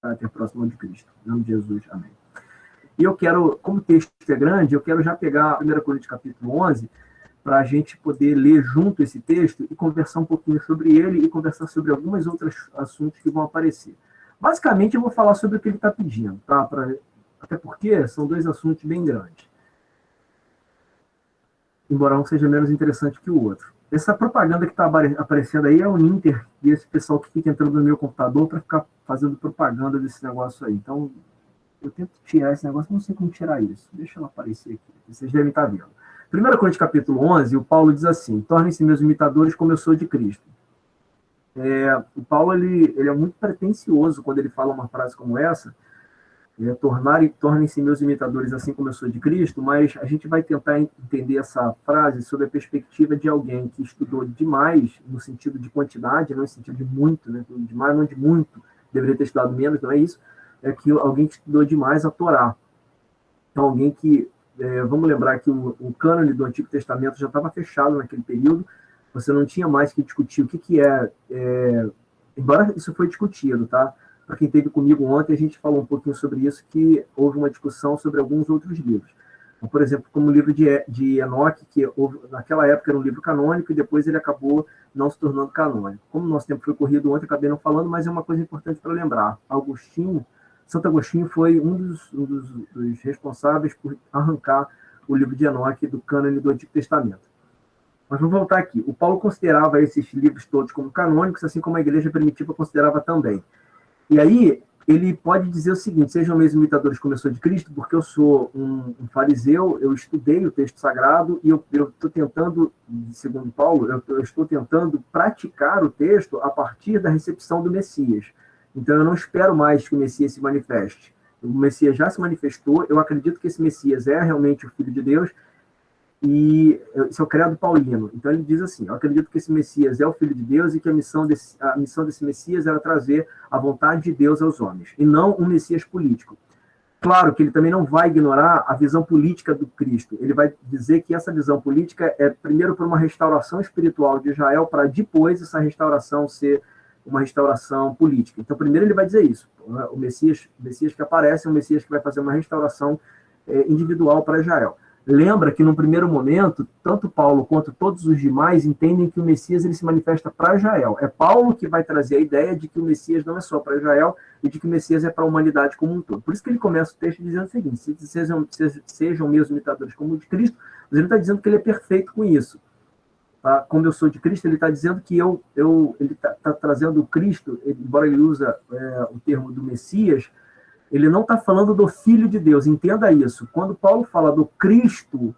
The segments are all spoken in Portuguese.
caráter próximo ao de Cristo. Em nome de Jesus, amém. E eu quero, como o texto é grande, eu quero já pegar 1 Coríntios capítulo 11, para a gente poder ler junto esse texto e conversar um pouquinho sobre ele e conversar sobre alguns outros assuntos que vão aparecer. Basicamente, eu vou falar sobre o que ele está pedindo, tá? Até porque são dois assuntos bem grandes. Embora um seja menos interessante que o outro. Essa propaganda que está aparecendo aí é o Ninter, e esse pessoal que fica entrando no meu computador para ficar fazendo propaganda desse negócio aí. Então, eu tento tirar esse negócio, não sei como tirar isso. Deixa ela aparecer aqui, vocês devem estar vendo. 1 Coríntios capítulo 11, o Paulo diz assim: tornem-se meus imitadores como eu sou de Cristo. O Paulo ele é muito pretensioso quando ele fala uma frase como essa, tornem-se meus imitadores assim como eu sou de Cristo, mas a gente vai tentar entender essa frase sob a perspectiva de alguém que estudou demais, no sentido de quantidade, não no sentido de muito, né? Demais, não de muito, deveria ter estudado menos, não é isso, é que alguém que estudou demais a Torá. Então, alguém que, vamos lembrar que o cânone do Antigo Testamento já estava fechado naquele período, você não tinha mais que discutir o que embora isso foi discutido, tá? Para quem esteve comigo ontem, a gente falou um pouquinho sobre isso, que houve uma discussão sobre alguns outros livros. Então, por exemplo, como o livro de Enoque, que naquela época era um livro canônico, e depois ele acabou não se tornando canônico. Como o nosso tempo foi corrido ontem, acabei não falando, mas é uma coisa importante para lembrar. Santo Agostinho foi um dos responsáveis por arrancar o livro de Enoque do cânone do Antigo Testamento. Mas vamos voltar aqui. O Paulo considerava esses livros todos como canônicos, assim como a igreja primitiva considerava também. E aí, ele pode dizer o seguinte: sejam meus imitadores como eu sou de Cristo, porque eu sou um fariseu, eu estudei o texto sagrado e eu estou tentando, segundo Paulo, eu estou tentando praticar o texto a partir da recepção do Messias. Então, eu não espero mais que o Messias se manifeste. O Messias já se manifestou, eu acredito que esse Messias é realmente o Filho de Deus, e esse é o credo paulino. Então ele diz assim: eu acredito que esse Messias é o Filho de Deus e que a missão desse Messias era trazer a vontade de Deus aos homens, e não um Messias político. Claro que ele também não vai ignorar a visão política do Cristo. Ele vai dizer que essa visão política é primeiro por uma restauração espiritual de Israel, para depois essa restauração ser uma restauração política. Então primeiro ele vai dizer isso: o Messias que aparece é um Messias que vai fazer uma restauração individual para Israel. Lembra que, no primeiro momento, tanto Paulo quanto todos os demais entendem que o Messias ele se manifesta para Israel. É Paulo que vai trazer a ideia de que o Messias não é só para Israel e de que o Messias é para a humanidade como um todo. Por isso que ele começa o texto dizendo o seguinte: sejam meus imitadores como o de Cristo, mas ele não está dizendo que ele é perfeito com isso. Tá? Como eu sou de Cristo, ele está dizendo que ele está trazendo o Cristo, embora ele usa o termo do Messias, ele não está falando do Filho de Deus, entenda isso. Quando Paulo fala do Cristo,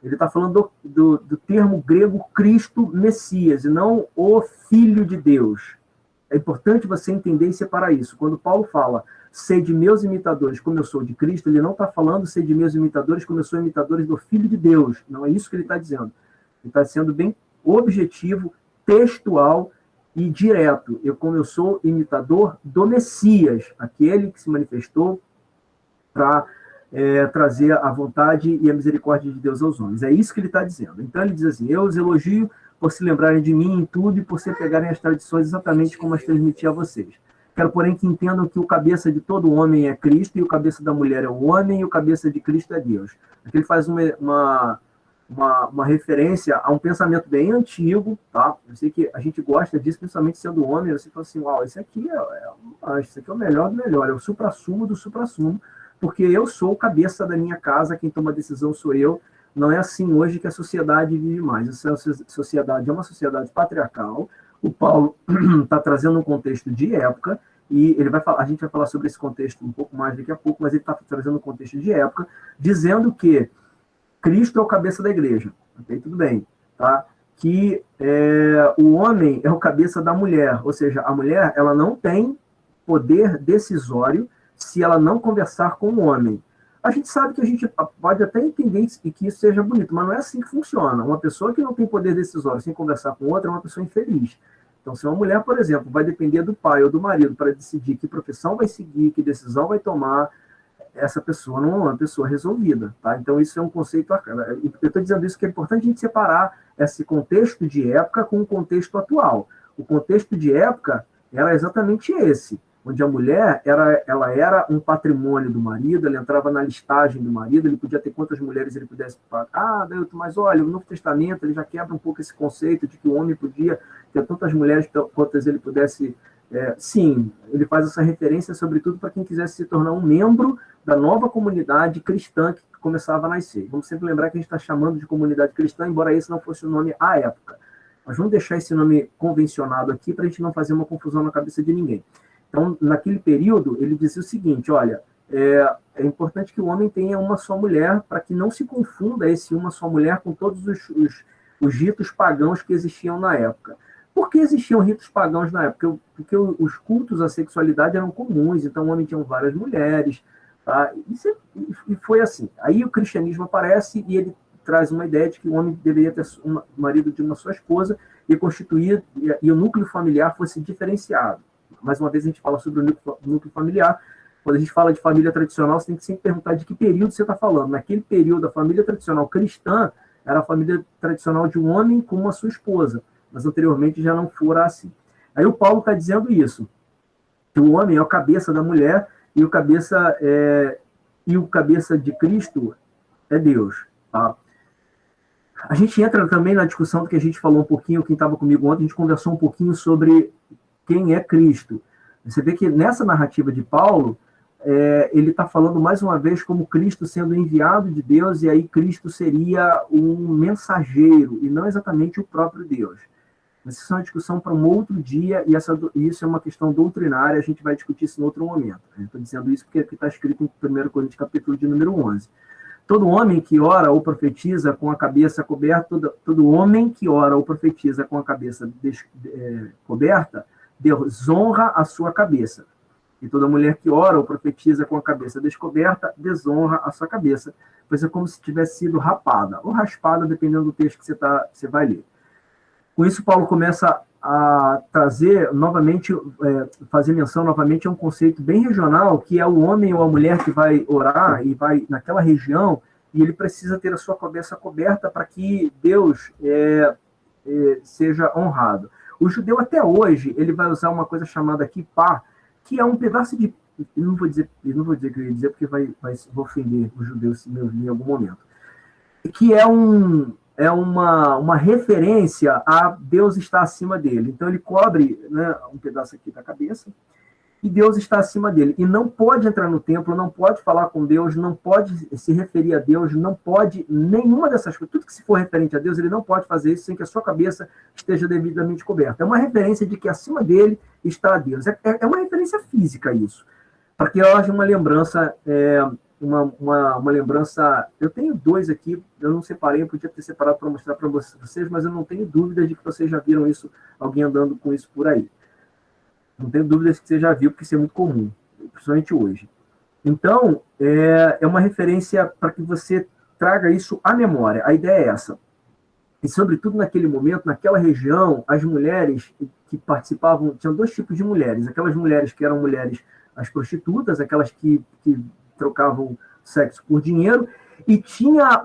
ele está falando do termo grego Cristo Messias, e não o Filho de Deus. É importante você entender e separar isso. Quando Paulo fala, sede meus imitadores como eu sou de Cristo, ele não está falando sede meus imitadores como eu sou imitadores do Filho de Deus. Não é isso que ele está dizendo. Ele está sendo bem objetivo, textual e direto. Como eu sou imitador do Messias, aquele que se manifestou para trazer a vontade e a misericórdia de Deus aos homens. É isso que ele está dizendo. Então ele diz assim: eu os elogio por se lembrarem de mim em tudo e por se pegarem as tradições exatamente como as transmiti a vocês. Quero, porém, que entendam que o cabeça de todo homem é Cristo, e o cabeça da mulher é o homem, e o cabeça de Cristo é Deus. Aqui ele faz uma referência a um pensamento bem antigo, tá? Eu sei que a gente gosta disso, principalmente sendo homem. Você fala assim: uau, isso aqui é o melhor do melhor, é o suprassumo do suprassumo, porque eu sou o cabeça da minha casa, quem toma a decisão sou eu. Não é assim hoje que a sociedade vive mais. Essa sociedade é uma sociedade patriarcal. O Paulo está trazendo um contexto de época, e a gente vai falar sobre esse contexto um pouco mais daqui a pouco, mas ele está trazendo um contexto de época, dizendo que Cristo é o cabeça da igreja, ok? Tudo bem, tá? Que o homem é o cabeça da mulher, ou seja, a mulher ela não tem poder decisório se ela não conversar com o homem. A gente sabe que a gente pode até entender que isso seja bonito, mas não é assim que funciona. Uma pessoa que não tem poder decisório sem conversar com outra é uma pessoa infeliz. Então, se uma mulher, por exemplo, vai depender do pai ou do marido para decidir que profissão vai seguir, que decisão vai tomar, essa pessoa não é uma pessoa resolvida, tá? Então isso é um conceito. Eu estou dizendo isso que é importante a gente separar esse contexto de época com o contexto atual. O contexto de época era exatamente esse. onde a mulher ela era um patrimônio do marido, ela entrava na listagem do marido, ele podia ter quantas mulheres ele pudesse pagar. Ah, Dailton, mas olha, o Novo Testamento ele já quebra um pouco esse conceito de que o homem podia ter tantas mulheres quantas ele pudesse. Sim, ele faz essa referência, sobretudo, para quem quisesse se tornar um membro da nova comunidade cristã que começava a nascer. Vamos sempre lembrar que a gente está chamando de comunidade cristã, embora esse não fosse o nome à época. Mas vamos deixar esse nome convencionado aqui para a gente não fazer uma confusão na cabeça de ninguém. Então, naquele período, ele dizia o seguinte, olha, é importante que o homem tenha uma só mulher para que não se confunda esse uma só mulher com todos os ritos pagãos que existiam na época. Por que existiam ritos pagãos na época? Porque os cultos à sexualidade eram comuns, então o homem tinha várias mulheres, tá? E foi assim. Aí o cristianismo aparece e ele traz uma ideia de que o homem deveria ter um marido de uma só esposa e constituir, e o núcleo familiar fosse diferenciado. Mais uma vez a gente fala sobre o núcleo familiar. Quando a gente fala de família tradicional, você tem que sempre perguntar de que período você está falando. Naquele período, a família tradicional cristã era a família tradicional de um homem com uma sua esposa, mas anteriormente já não fora assim. Aí o Paulo está dizendo isso, que o homem é a cabeça da mulher e o cabeça de Cristo é Deus. Tá? A gente entra também na discussão do que a gente falou um pouquinho, quem estava comigo ontem, a gente conversou um pouquinho sobre quem é Cristo. Você vê que nessa narrativa de Paulo, ele está falando mais uma vez como Cristo sendo enviado de Deus, e aí Cristo seria um mensageiro, e não exatamente o próprio Deus. Mas isso é uma discussão para um outro dia, e isso é uma questão doutrinária, a gente vai discutir isso em outro momento. Estou dizendo isso porque está escrito em 1 Coríntios, capítulo de número 11. Todo homem que ora ou profetiza com a cabeça coberta, todo homem que ora ou profetiza com a cabeça coberta, desonra a sua cabeça. E toda mulher que ora ou profetiza com a cabeça descoberta, desonra a sua cabeça, pois é como se tivesse sido rapada, ou raspada, dependendo do texto que você vai ler. Com isso, Paulo começa a trazer novamente, fazer menção novamente a um conceito bem regional, que é o homem ou a mulher que vai orar e vai naquela região, e ele precisa ter a sua cabeça coberta para que Deus seja honrado. O judeu até hoje, ele vai usar uma coisa chamada kippah, que é um pedaço de... Eu não vou dizer o que eu ia dizer, porque vou ofender os judeus se me ouvir em algum momento. Que é uma referência a Deus estar acima dele. Então ele cobre, né, um pedaço aqui da cabeça, e Deus está acima dele. E não pode entrar no templo, não pode falar com Deus, não pode se referir a Deus, não pode nenhuma dessas coisas. Tudo que se for referente a Deus, ele não pode fazer isso sem que a sua cabeça esteja devidamente coberta. É uma referência de que acima dele está Deus. É uma referência física isso. Para que haja uma lembrança... Uma lembrança, eu tenho dois aqui, eu não separei, eu podia ter separado para mostrar para vocês, mas eu não tenho dúvida de que vocês já viram isso, alguém andando com isso por aí. Não tenho dúvidas que você já viu, porque isso é muito comum, principalmente hoje. Então, é uma referência para que você traga isso à memória, a ideia é essa. E, sobretudo, naquele momento, naquela região, as mulheres que participavam, tinham dois tipos de mulheres, aquelas mulheres que eram mulheres, as prostitutas, aquelas que trocavam sexo por dinheiro, e tinha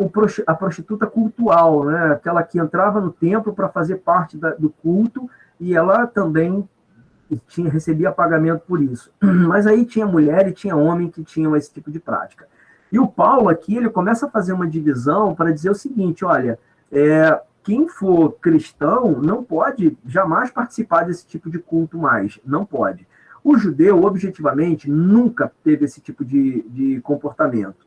a prostituta cultual, né? Aquela que entrava no templo para fazer parte do culto, e ela também recebia pagamento por isso. Mas aí tinha mulher e tinha homem que tinham esse tipo de prática. E o Paulo aqui, ele começa a fazer uma divisão para dizer o seguinte, olha, quem for cristão não pode jamais participar desse tipo de culto mais, não pode. O judeu, objetivamente, nunca teve esse tipo de comportamento.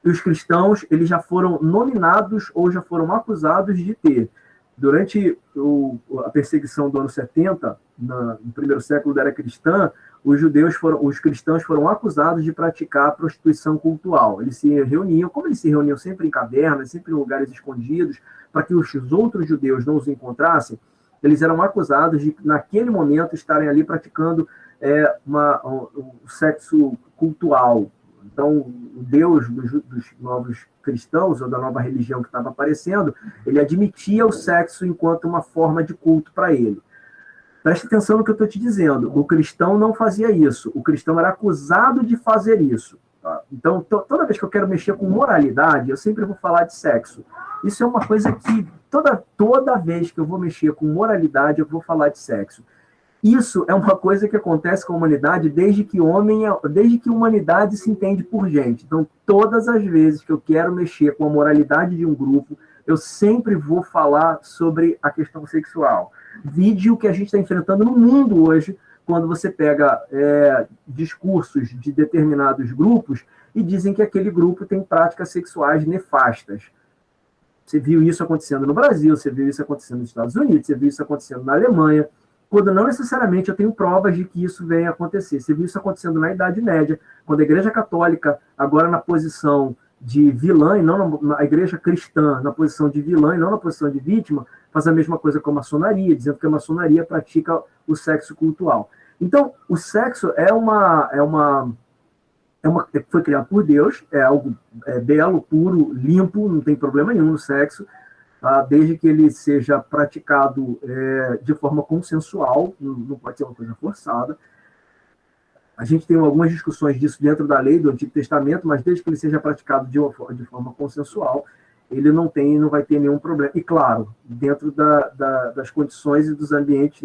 E os cristãos, eles já foram nominados ou já foram acusados de ter. Durante a perseguição do ano 70, no primeiro século da era cristã, os cristãos foram acusados de praticar prostituição cultual. Eles se reuniam, como eles se reuniam sempre em cavernas, sempre em lugares escondidos, para que os outros judeus não os encontrassem, eles eram acusados de, naquele momento, estarem ali praticando o sexo cultual. Então, o Deus dos novos cristãos, ou da nova religião que estava aparecendo, ele admitia o sexo enquanto uma forma de culto para ele. Preste atenção no que eu estou te dizendo. O cristão não fazia isso. O cristão era acusado de fazer isso. Tá? Então, toda vez que eu quero mexer com moralidade, eu sempre vou falar de sexo. Isso é uma coisa que, toda vez que eu vou mexer com moralidade, eu vou falar de sexo. Isso é uma coisa que acontece com a humanidade desde que a humanidade se entende por gente. Então, todas as vezes que eu quero mexer com a moralidade de um grupo, eu sempre vou falar sobre a questão sexual. Vide o que a gente está enfrentando no mundo hoje, quando você pega discursos de determinados grupos e dizem que aquele grupo tem práticas sexuais nefastas. Você viu isso acontecendo no Brasil, você viu isso acontecendo nos Estados Unidos, você viu isso acontecendo na Alemanha, quando não necessariamente eu tenho provas de que isso venha a acontecer. Você viu isso acontecendo na Idade Média, quando a Igreja Católica, agora na posição de vilã, e não na Igreja Cristã, na posição de vilã e não na posição de vítima, faz a mesma coisa com a maçonaria, dizendo que a maçonaria pratica o sexo cultual. Então, o sexo foi criado por Deus, é algo belo, puro, limpo, não tem problema nenhum no sexo, tá? Desde que ele seja praticado de forma consensual, não pode ser uma coisa forçada. A gente tem algumas discussões disso dentro da lei do Antigo Testamento, mas desde que ele seja praticado de forma consensual, ele não vai ter nenhum problema. E, claro, dentro das condições e dos ambientes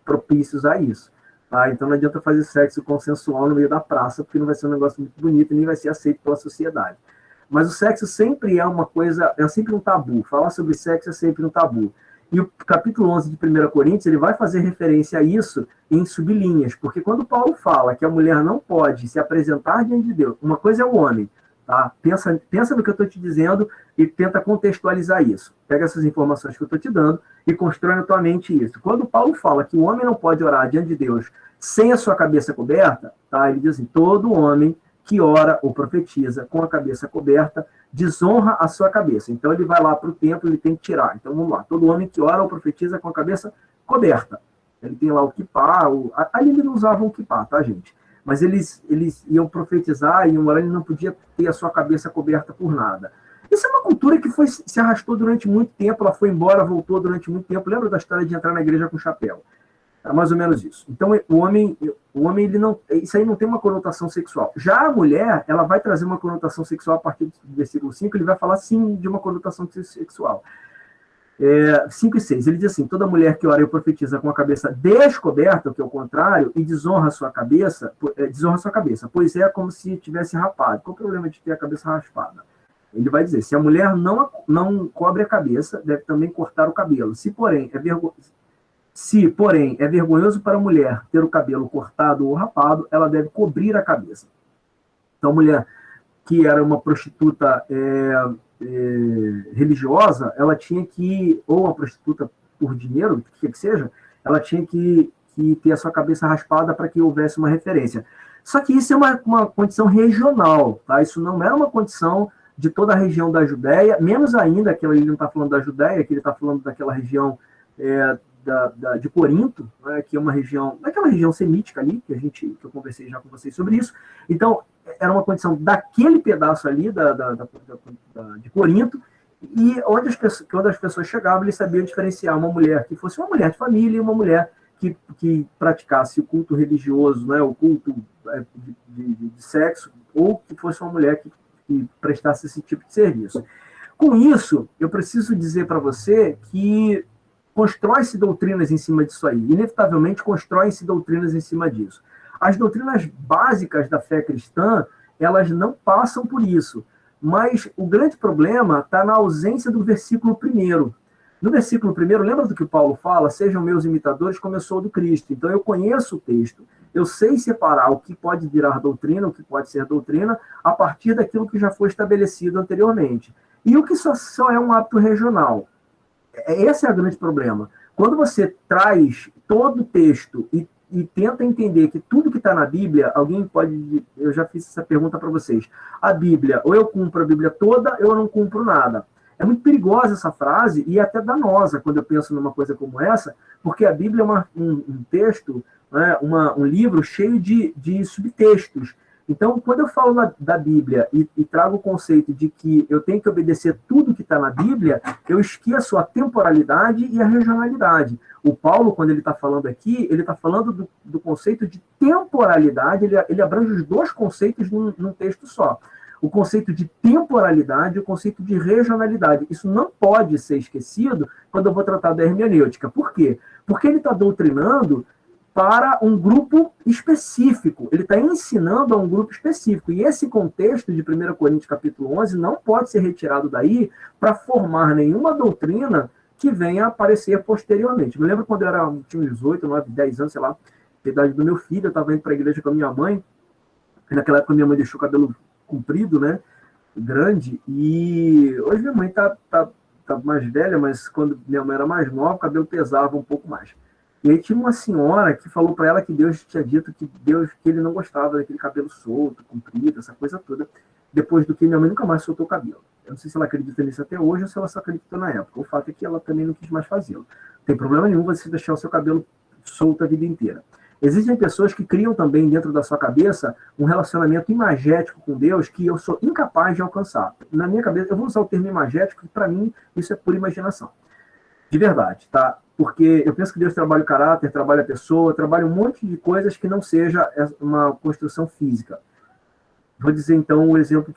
propícios a isso. Tá? Então não adianta fazer sexo consensual no meio da praça, porque não vai ser um negócio muito bonito e nem vai ser aceito pela sociedade. Mas o sexo sempre é uma coisa, é sempre um tabu. Falar sobre sexo é sempre um tabu. E o capítulo 11 de 1 Coríntios, ele vai fazer referência a isso em sublinhas, porque quando Paulo fala que a mulher não pode se apresentar diante de Deus, uma coisa é o homem, tá? Pensa no que eu estou te dizendo e tenta contextualizar isso. Pega essas informações que eu estou te dando e constrói na tua mente isso. Quando Paulo fala que o homem não pode orar diante de Deus sem a sua cabeça coberta, tá? Ele diz assim, todo homem que ora ou profetiza com a cabeça coberta desonra a sua cabeça. Então ele vai lá para o templo, ele tem que tirar. Então vamos lá, todo homem que ora ou profetiza com a cabeça coberta. Ele tem lá o quipá, ali eles não usavam o quipá, tá, gente? Mas eles iam profetizar, iam orar, ele não podia ter a sua cabeça coberta por nada. Isso é uma cultura que se arrastou durante muito tempo, ela foi embora, voltou durante muito tempo. Lembra da história de entrar na igreja com chapéu? É mais ou menos isso. Então, o homem ele não, isso aí não tem uma conotação sexual. Já a mulher, ela vai trazer uma conotação sexual a partir do versículo 5, ele vai falar sim de uma conotação sexual. 5 e 6, ele diz assim, toda mulher que ora e profetiza com a cabeça descoberta, que é o contrário, e desonra a sua cabeça, pois é como se tivesse rapado. Qual o problema de ter a cabeça raspada? Ele vai dizer, se a mulher não cobre a cabeça, deve também cortar o cabelo. Se, porém, é vergonhoso para a mulher ter o cabelo cortado ou rapado, ela deve cobrir a cabeça. Então, a mulher que era uma prostituta religiosa, ela tinha que, ou uma prostituta por dinheiro, o que quer que seja, ela tinha que ter a sua cabeça raspada para que houvesse uma referência. Só que isso é uma condição regional, tá? Isso não era uma condição de toda a região da Judéia, menos ainda, que ele não está falando da Judéia, que ele está falando daquela região de Corinto, né, que é uma região, daquela região semítica ali, que eu conversei já com vocês sobre isso. Então, era uma condição daquele pedaço ali de Corinto, e onde as pessoas chegavam, eles sabiam diferenciar uma mulher que fosse uma mulher de família e uma mulher que praticasse o culto religioso, né, o culto de sexo, ou que fosse uma mulher que prestasse esse tipo de serviço. Com isso, eu preciso dizer para você que constrói-se doutrinas em cima disso aí. Inevitavelmente, constroem-se doutrinas em cima disso. As doutrinas básicas da fé cristã, elas não passam por isso. Mas o grande problema está na ausência do versículo 1. No versículo 1, lembra do que Paulo fala? Sejam meus imitadores como eu sou do Cristo. Então, eu conheço o texto. Eu sei separar o que pode virar doutrina, o que pode ser doutrina, a partir daquilo que já foi estabelecido anteriormente. E o que só é um hábito regional. Esse é o grande problema. Quando você traz todo o texto e tenta entender que tudo que está na Bíblia, eu já fiz essa pergunta para vocês, a Bíblia, ou eu cumpro a Bíblia toda, ou eu não cumpro nada. É muito perigosa essa frase e até danosa quando eu penso numa coisa como essa, porque a Bíblia é um texto, né, um livro cheio de subtextos. Então, quando eu falo da Bíblia e trago o conceito de que eu tenho que obedecer tudo que está na Bíblia, eu esqueço a temporalidade e a regionalidade. O Paulo, quando ele está falando aqui, ele está falando do conceito de temporalidade, ele abrange os dois conceitos num texto só. O conceito de temporalidade e o conceito de regionalidade. Isso não pode ser esquecido quando eu vou tratar da hermenêutica. Por quê? Porque ele está doutrinando para um grupo específico. Ele está ensinando a um grupo específico. E esse contexto de 1 Coríntios capítulo 11 não pode ser retirado daí para formar nenhuma doutrina que venha a aparecer posteriormente. Me lembro quando eu tinha uns 8, 9, 10 anos, sei lá, a idade do meu filho, eu estava indo para a igreja com a minha mãe, e naquela época minha mãe deixou o cabelo comprido, né, grande, e hoje minha mãe tá mais velha, mas quando minha mãe era mais nova, o cabelo pesava um pouco mais. E aí tinha uma senhora que falou para ela que Deus tinha dito que ele não gostava daquele cabelo solto, comprido, essa coisa toda, depois do que minha mãe nunca mais soltou o cabelo. Eu não sei se ela acredita nisso até hoje ou se ela só acreditou na época. O fato é que ela também não quis mais fazê-lo. Não tem problema nenhum você deixar o seu cabelo solto a vida inteira. Existem pessoas que criam também dentro da sua cabeça um relacionamento imagético com Deus que eu sou incapaz de alcançar. Na minha cabeça, eu vou usar o termo imagético, que para mim isso é pura imaginação. De verdade, tá? Porque eu penso que Deus trabalha o caráter, trabalha a pessoa, trabalha um monte de coisas que não seja uma construção física. Vou dizer, então, o exemplo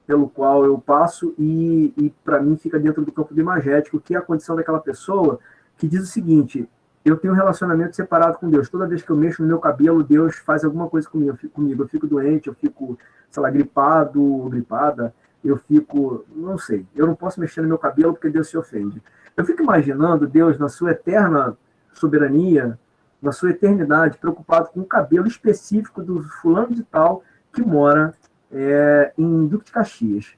pelo qual eu passo e para mim fica dentro do campo do imagético, que é a condição daquela pessoa que diz o seguinte: eu tenho um relacionamento separado com Deus. Toda vez que eu mexo no meu cabelo, Deus faz alguma coisa comigo. Eu fico doente, eu fico, sei lá, gripado, gripada, eu fico, não sei, eu não posso mexer no meu cabelo porque Deus se ofende. Eu fico imaginando Deus, na sua eterna soberania, na sua eternidade, preocupado com o cabelo específico do fulano de tal que mora em Duque de Caxias.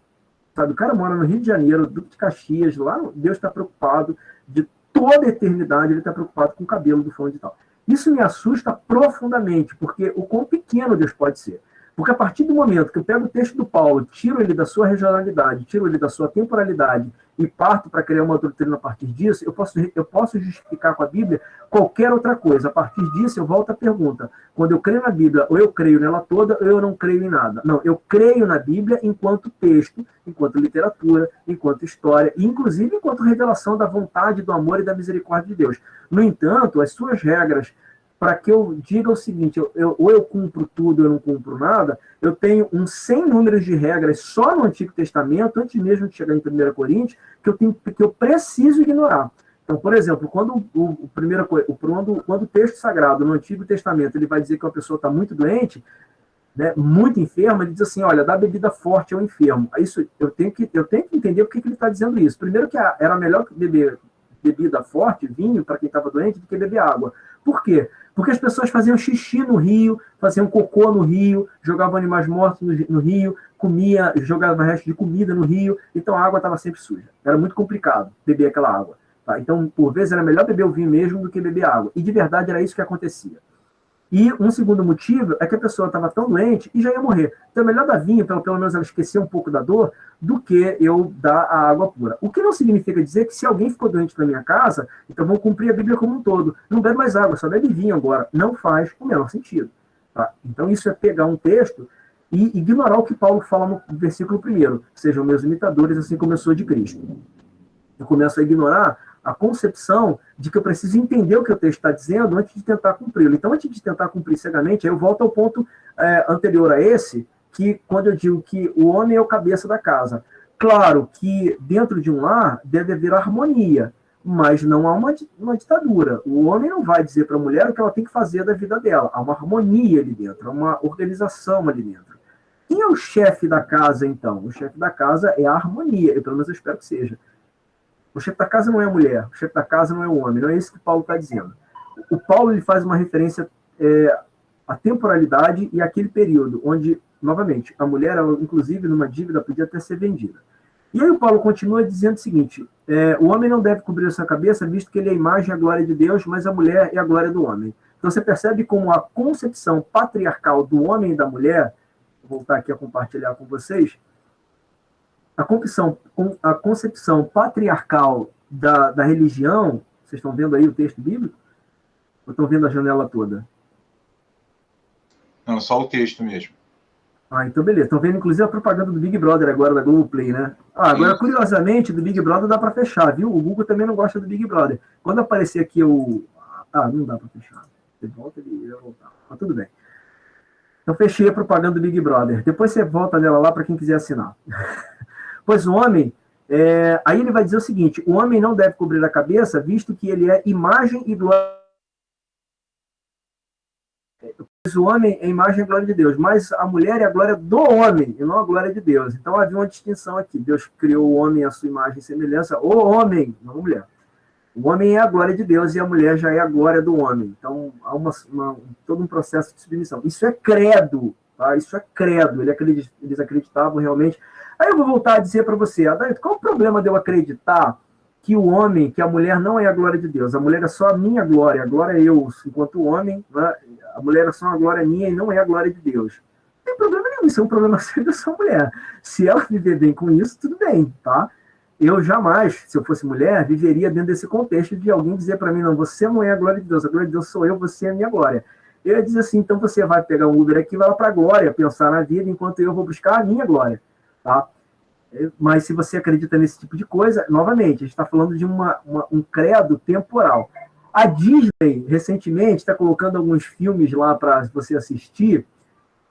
Sabe, o cara mora no Rio de Janeiro, Duque de Caxias, lá Deus está preocupado, de toda a eternidade ele está preocupado com o cabelo do fulano de tal. Isso me assusta profundamente, porque o quão pequeno Deus pode ser. Porque a partir do momento que eu pego o texto do Paulo, tiro ele da sua regionalidade, tiro ele da sua temporalidade e parto para criar uma doutrina a partir disso, eu posso justificar com a Bíblia qualquer outra coisa. A partir disso, eu volto à pergunta. Quando eu creio na Bíblia, ou eu creio nela toda, ou eu não creio em nada. Não, eu creio na Bíblia enquanto texto, enquanto literatura, enquanto história, e inclusive enquanto revelação da vontade, do amor e da misericórdia de Deus. No entanto, as suas regras, para que eu diga o seguinte, ou eu cumpro tudo ou eu não cumpro nada, eu tenho sem números de regras só no Antigo Testamento, antes mesmo de chegar em 1 Coríntios, que eu preciso ignorar. Então, por exemplo, quando o texto sagrado no Antigo Testamento ele vai dizer que uma pessoa está muito doente, né, muito enferma, ele diz assim, olha, dá bebida forte ao enfermo. Isso, eu tenho que entender por que ele está dizendo isso. Primeiro que era melhor beber bebida forte, vinho, para quem estava doente, do que beber água. Por quê? Porque as pessoas faziam xixi no rio, faziam cocô no rio, jogavam animais mortos no rio, jogavam resto de comida no rio, então a água estava sempre suja. Era muito complicado beber aquela água. Tá? Então, por vezes, era melhor beber o vinho mesmo do que beber água. E, de verdade, era isso que acontecia. E um segundo motivo é que a pessoa estava tão doente e já ia morrer. Então é melhor dar vinho, pelo menos ela esquecer um pouco da dor, do que eu dar a água pura. O que não significa dizer que se alguém ficou doente na minha casa, então vou cumprir a Bíblia como um todo. Não bebe mais água, só bebe vinho agora. Não faz o menor sentido. Tá? Então isso é pegar um texto e ignorar o que Paulo fala no versículo 1. Sejam meus imitadores, assim como eu sou de Cristo. Eu começo a ignorar a concepção de que eu preciso entender o que o texto está dizendo antes de tentar cumpri-lo. Então, antes de tentar cumprir cegamente, eu volto ao ponto anterior a esse, que quando eu digo que o homem é o cabeça da casa. Claro que dentro de um lar deve haver harmonia, mas não há uma ditadura. O homem não vai dizer para a mulher o que ela tem que fazer da vida dela. Há uma harmonia ali dentro, há uma organização ali dentro. Quem é o chefe da casa, então? O chefe da casa é a harmonia, pelo menos eu espero que seja. O chefe da casa não é a mulher, o chefe da casa não é o homem, não é isso que Paulo está dizendo. O Paulo ele faz uma referência à temporalidade e àquele período, onde, novamente, a mulher, ela, inclusive, numa dívida, podia até ser vendida. E aí o Paulo continua dizendo o seguinte, o homem não deve cobrir a sua cabeça, visto que ele é a imagem e a glória de Deus, mas a mulher é a glória do homem. Então você percebe como a concepção patriarcal do homem e da mulher, vou voltar aqui a compartilhar com vocês, a concepção patriarcal da religião, vocês estão vendo aí o texto bíblico? Ou estão vendo a janela toda? Não, só o texto mesmo. Ah, então beleza. Estão vendo inclusive a propaganda do Big Brother agora, da Globoplay, né? Agora, curiosamente, do Big Brother dá para fechar, viu? O Google também não gosta do Big Brother. Quando aparecer aqui o... não dá para fechar. Você volta, ele vai voltar. Mas tudo bem. Então fechei a propaganda do Big Brother. Depois você volta nela lá para quem quiser assinar. Pois o homem, aí ele vai dizer o seguinte, o homem não deve cobrir a cabeça, visto que ele é imagem e glória Mas o homem é a imagem e a glória de Deus, mas a mulher é a glória do homem, e não a glória de Deus. Então havia uma distinção aqui. Deus criou o homem à sua imagem e semelhança, o homem, não a mulher. O homem é a glória de Deus e a mulher já é a glória do homem. Então há todo um processo de submissão. Isso é credo, tá? Isso é credo. Eles acreditavam realmente. Aí eu vou voltar a dizer para você, Adair, qual o problema de eu acreditar que o homem, que a mulher não é a glória de Deus? A mulher é só a minha glória, a glória é eu, enquanto homem, né? A mulher é só uma glória minha e não é a glória de Deus. Não tem problema nenhum, isso é um problema sério dessa mulher. Se ela viver bem com isso, tudo bem, tá? Eu jamais, se eu fosse mulher, viveria dentro desse contexto de alguém dizer para mim, não, você não é a glória de Deus, a glória de Deus sou eu, você é a minha glória. Eu ia dizer assim, então você vai pegar um Uber aqui e vai lá para a glória, pensar na vida, enquanto eu vou buscar a minha glória, tá? Mas se você acredita nesse tipo de coisa, novamente, a gente está falando de um credo temporal. A Disney, recentemente, está colocando alguns filmes lá para você assistir,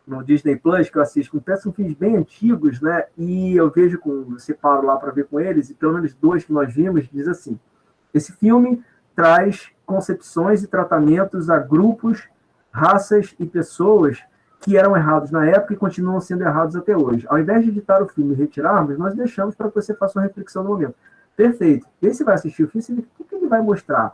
no Disney Plus, que eu assisto, são filmes bem antigos, né? E eu vejo separo lá para ver com eles, e pelo menos 2 que nós vimos, diz assim: esse filme traz concepções e tratamentos a grupos, raças e pessoas que eram errados na época e continuam sendo errados até hoje. Ao invés de editar o filme e retirarmos, nós deixamos para que você faça uma reflexão no momento. Perfeito. E aí você vai assistir o filme, você vê o que ele vai mostrar.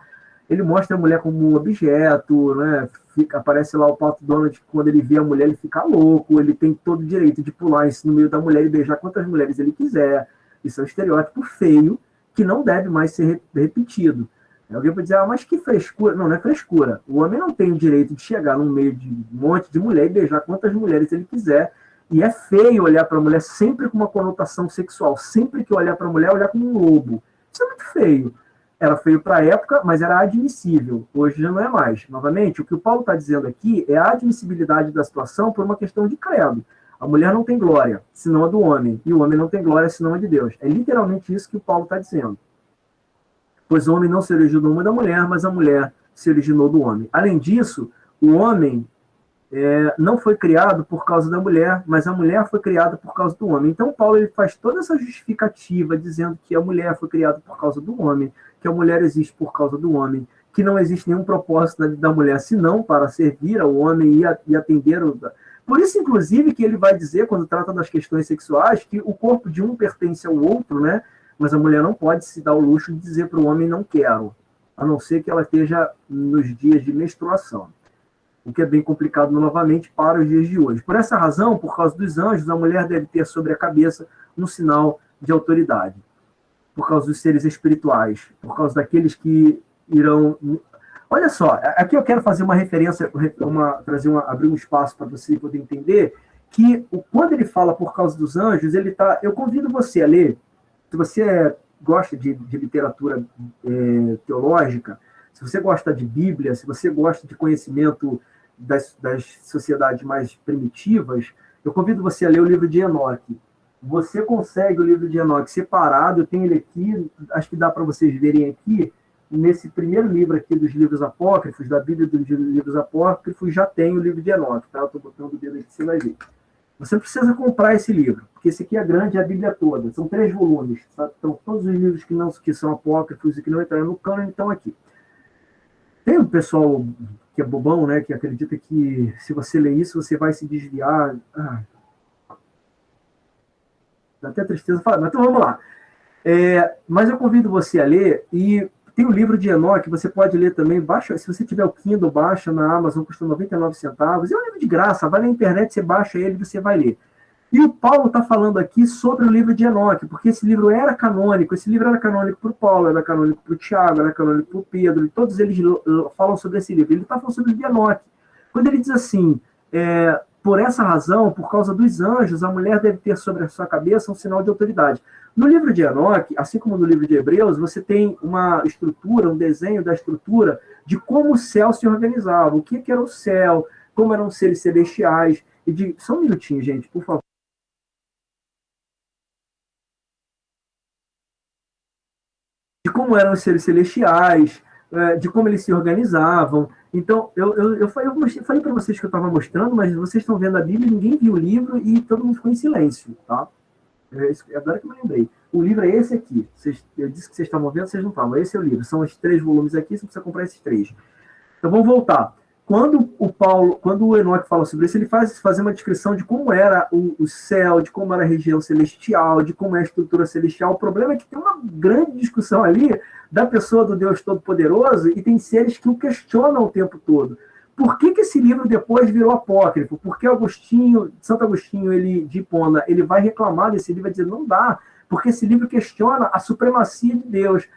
Ele mostra a mulher como um objeto, né? Aparece lá o Pato Donald, quando ele vê a mulher, ele fica louco, ele tem todo o direito de pular no meio da mulher e beijar quantas mulheres ele quiser. Isso é um estereótipo feio, que não deve mais ser repetido. Alguém pode dizer, mas que frescura. Não, não é frescura. O homem não tem o direito de chegar no meio de um monte de mulher e beijar quantas mulheres ele quiser. E é feio olhar para a mulher sempre com uma conotação sexual. Sempre que olhar para a mulher, olhar como um lobo. Isso é muito feio. Era feio para a época, mas era admissível. Hoje já não é mais. Novamente, o que o Paulo está dizendo aqui é a admissibilidade da situação por uma questão de credo. A mulher não tem glória, senão a do homem. E o homem não tem glória, senão a de Deus. É literalmente isso que o Paulo está dizendo. Pois o homem não se originou uma da mulher, mas a mulher se originou do homem. Além disso, o homem não foi criado por causa da mulher, mas a mulher foi criada por causa do homem. Então, Paulo ele faz toda essa justificativa dizendo que a mulher foi criada por causa do homem, que a mulher existe por causa do homem, que não existe nenhum propósito da mulher senão para servir ao homem e atender o... Por isso, inclusive, que ele vai dizer, quando trata das questões sexuais, que o corpo de um pertence ao outro, né? Mas a mulher não pode se dar o luxo de dizer para o homem não quero, a não ser que ela esteja nos dias de menstruação, o que é bem complicado novamente para os dias de hoje. Por essa razão, por causa dos anjos, a mulher deve ter sobre a cabeça um sinal de autoridade, por causa dos seres espirituais, por causa daqueles que irão... Olha só, aqui eu quero fazer uma referência, abrir um espaço para você poder entender que quando ele fala por causa dos anjos, eu convido você a ler. Se você gosta de literatura teológica, se você gosta de Bíblia, se você gosta de conhecimento das sociedades mais primitivas, eu convido você a ler o livro de Enoque. Você consegue o livro de Enoque separado, eu tenho ele aqui, acho que dá para vocês verem aqui, nesse primeiro livro aqui dos livros apócrifos, da Bíblia dos livros apócrifos, já tem o livro de Enoque, tá? Eu estou botando o dedo aqui, você vai ver. Você não precisa comprar esse livro, porque esse aqui é grande, é a Bíblia toda. São 3 volumes. Tá? Então, todos os livros que são apócrifos e que não entraram no cânone estão aqui. Tem um pessoal que é bobão, né, que acredita que se você ler isso, você vai se desviar. Dá até tristeza falar, mas então vamos lá. Mas eu convido você a ler, e tem o livro de Enoque, você pode ler também, baixa, se você tiver o Kindle, baixa na Amazon, custa 99 centavos, é um livro de graça, vai na internet, você baixa ele e você vai ler. E o Paulo está falando aqui sobre o livro de Enoque, porque esse livro era canônico, para o Paulo, era canônico para o Tiago, era canônico para o Pedro, e todos eles falam sobre esse livro. Ele está falando sobre o livro de Enoque. Quando ele diz assim, por essa razão, por causa dos anjos, a mulher deve ter sobre a sua cabeça um sinal de autoridade. No livro de Enoque, assim como no livro de Hebreus, você tem uma estrutura, um desenho da estrutura de como o céu se organizava, o que era o céu, como eram os seres celestiais. Só um minutinho, gente, por favor. De como eram os seres celestiais, de como eles se organizavam. Então, eu falei para vocês que eu estava mostrando, mas vocês estão vendo a Bíblia, ninguém viu o livro e todo mundo ficou em silêncio, tá? Agora que eu me lembrei. O livro é esse aqui. Eu disse que vocês estavam vendo, vocês não estavam. Esse é o livro. São os 3 volumes aqui, você precisa comprar esses 3. Então, vamos voltar. quando o Enoque fala sobre isso, ele faz uma descrição de como era o céu, de como era a região celestial, de como é a estrutura celestial. O problema é que tem uma grande discussão ali da pessoa do Deus Todo-Poderoso e tem seres que o questionam o tempo todo. Por que esse livro depois virou apócrifo? Porque Santo Agostinho, de Hipona, ele vai reclamar desse livro, vai dizer, não dá, porque esse livro questiona a supremacia de Deus.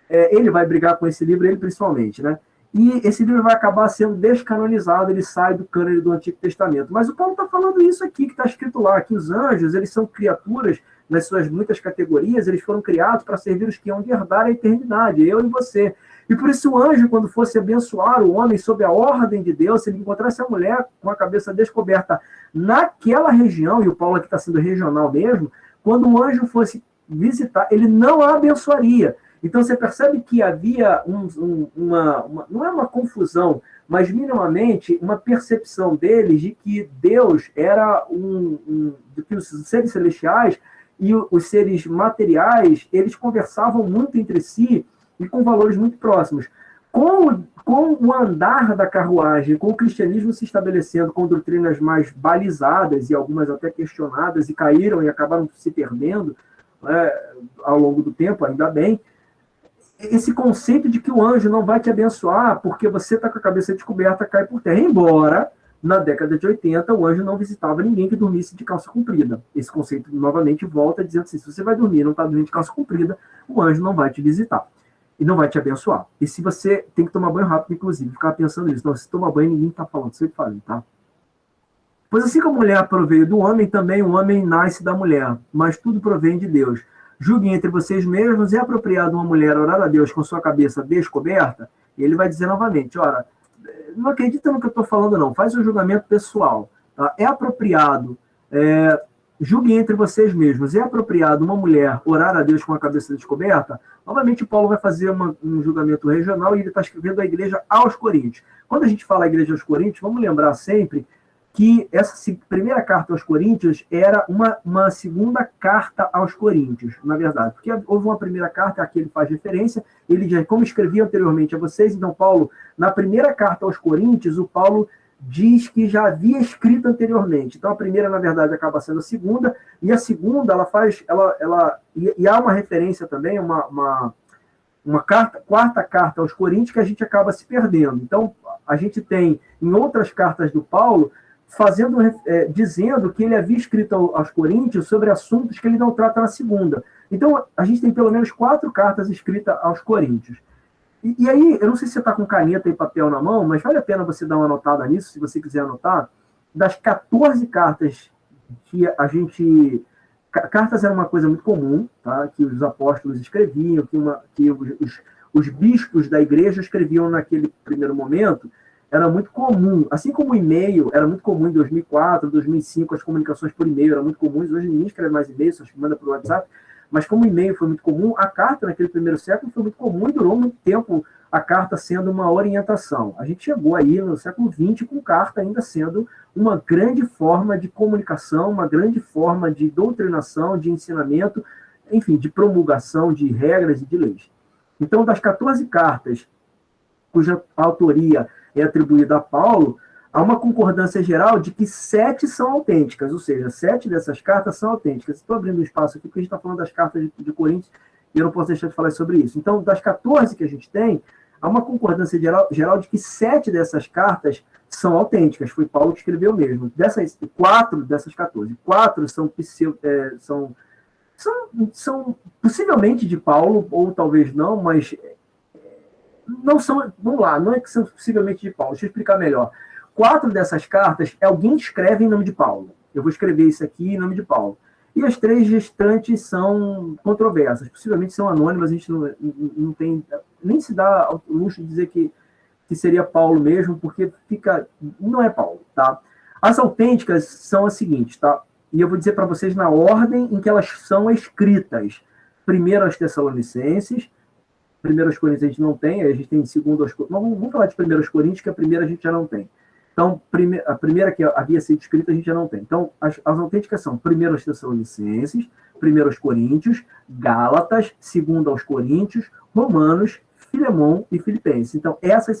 Ele vai brigar com esse livro, ele principalmente, né? E esse livro vai acabar sendo descanonizado, ele sai do cânone do Antigo Testamento. Mas o Paulo está falando isso aqui, que está escrito lá, que os anjos, eles são criaturas, nas suas muitas categorias, eles foram criados para servir os que hão de herdar a eternidade, eu e você. E por isso o anjo, quando fosse abençoar o homem sob a ordem de Deus, se ele encontrasse a mulher com a cabeça descoberta naquela região, e o Paulo aqui está sendo regional mesmo, quando o anjo fosse visitar, ele não a abençoaria. Então você percebe que havia não é uma confusão, mas minimamente uma percepção deles de que Deus era de que os seres celestiais e os seres materiais, eles conversavam muito entre si e com valores muito próximos. Com o andar da carruagem, com o cristianismo se estabelecendo com doutrinas mais balizadas e algumas até questionadas e caíram e acabaram se perdendo ao longo do tempo, ainda bem, esse conceito de que o anjo não vai te abençoar porque você está com a cabeça descoberta, cai por terra. Embora, na década de 80, o anjo não visitava ninguém que dormisse de calça comprida. Esse conceito, novamente, volta dizendo assim, se você vai dormir e não está dormindo de calça comprida, o anjo não vai te visitar e não vai te abençoar. E se você tem que tomar banho rápido, inclusive, ficar pensando nisso. Então, se toma banho, ninguém está falando, sempre falando, tá? Pois assim como a mulher proveio do homem, também o homem nasce da mulher, mas tudo provém de Deus. Julguem entre vocês mesmos, é apropriado uma mulher orar a Deus com sua cabeça descoberta? E ele vai dizer novamente, ora, não acredita no que eu estou falando não, faz um julgamento pessoal. Tá? É apropriado, julguem entre vocês mesmos, é apropriado uma mulher orar a Deus com a cabeça descoberta? Novamente Paulo vai fazer um julgamento regional e ele está escrevendo a igreja aos Coríntios. Quando a gente fala a igreja aos Coríntios, vamos lembrar sempre que essa primeira carta aos Coríntios era uma segunda carta aos Coríntios, na verdade. Porque houve uma primeira carta a que ele faz referência, ele já, como escrevi anteriormente a vocês, então Paulo, na primeira carta aos Coríntios, o Paulo diz que já havia escrito anteriormente. Então a primeira, na verdade, acaba sendo a segunda, e a segunda, e há uma referência também, uma quarta carta aos Coríntios que a gente acaba se perdendo. Então, a gente tem, em outras cartas do Paulo, dizendo que ele havia escrito aos Coríntios sobre assuntos que ele não trata na segunda. Então, a gente tem pelo menos 4 cartas escritas aos Coríntios. E aí, eu não sei se você está com caneta e papel na mão, mas vale a pena você dar uma anotada nisso, se você quiser anotar. Das 14 cartas que a gente... Cartas era uma coisa muito comum, tá? Que os apóstolos escreviam, que os bispos da igreja escreviam naquele primeiro momento. Era muito comum, assim como o e-mail, era muito comum em 2004, 2005, as comunicações por e-mail eram muito comuns, hoje ninguém escreve mais e-mail, só manda por WhatsApp, mas como o e-mail foi muito comum, a carta naquele primeiro século foi muito comum e durou muito tempo a carta sendo uma orientação. A gente chegou aí no século XX com carta ainda sendo uma grande forma de comunicação, uma grande forma de doutrinação, de ensinamento, enfim, de promulgação de regras e de leis. Então, das 14 cartas cuja autoria é atribuída a Paulo, há uma concordância geral de que 7 são autênticas, ou seja, 7 dessas cartas são autênticas. Estou abrindo um espaço aqui porque a gente está falando das cartas de Coríntios e eu não posso deixar de falar sobre isso. Então, das 14 que a gente tem, há uma concordância geral de que 7 dessas cartas são autênticas, foi Paulo que escreveu mesmo. 4 dessas 14, 4 são possivelmente de Paulo, ou talvez não, mas não são, vamos lá, não é que são possivelmente de Paulo, deixa eu explicar melhor. 4 dessas cartas, alguém escreve em nome de Paulo. Eu vou escrever isso aqui em nome de Paulo. E as 3 restantes são controversas, possivelmente são anônimas, a gente não tem, nem se dá o luxo de dizer que seria Paulo mesmo, porque não é Paulo, tá? As autênticas são as seguintes, tá? E eu vou dizer para vocês na ordem em que elas são escritas. Primeiro aos Tessalonicenses, 1 Coríntios a gente não tem, a gente tem 2 Coríntios. Vamos falar de 1 Coríntios, que a primeira a gente já não tem. Então, a primeira que havia sido escrita a gente já não tem. Então, as autênticas são 1 Tessalonicenses, 1 Coríntios, Gálatas, 2 Coríntios, Romanos, Filemão e Filipenses. Então, essas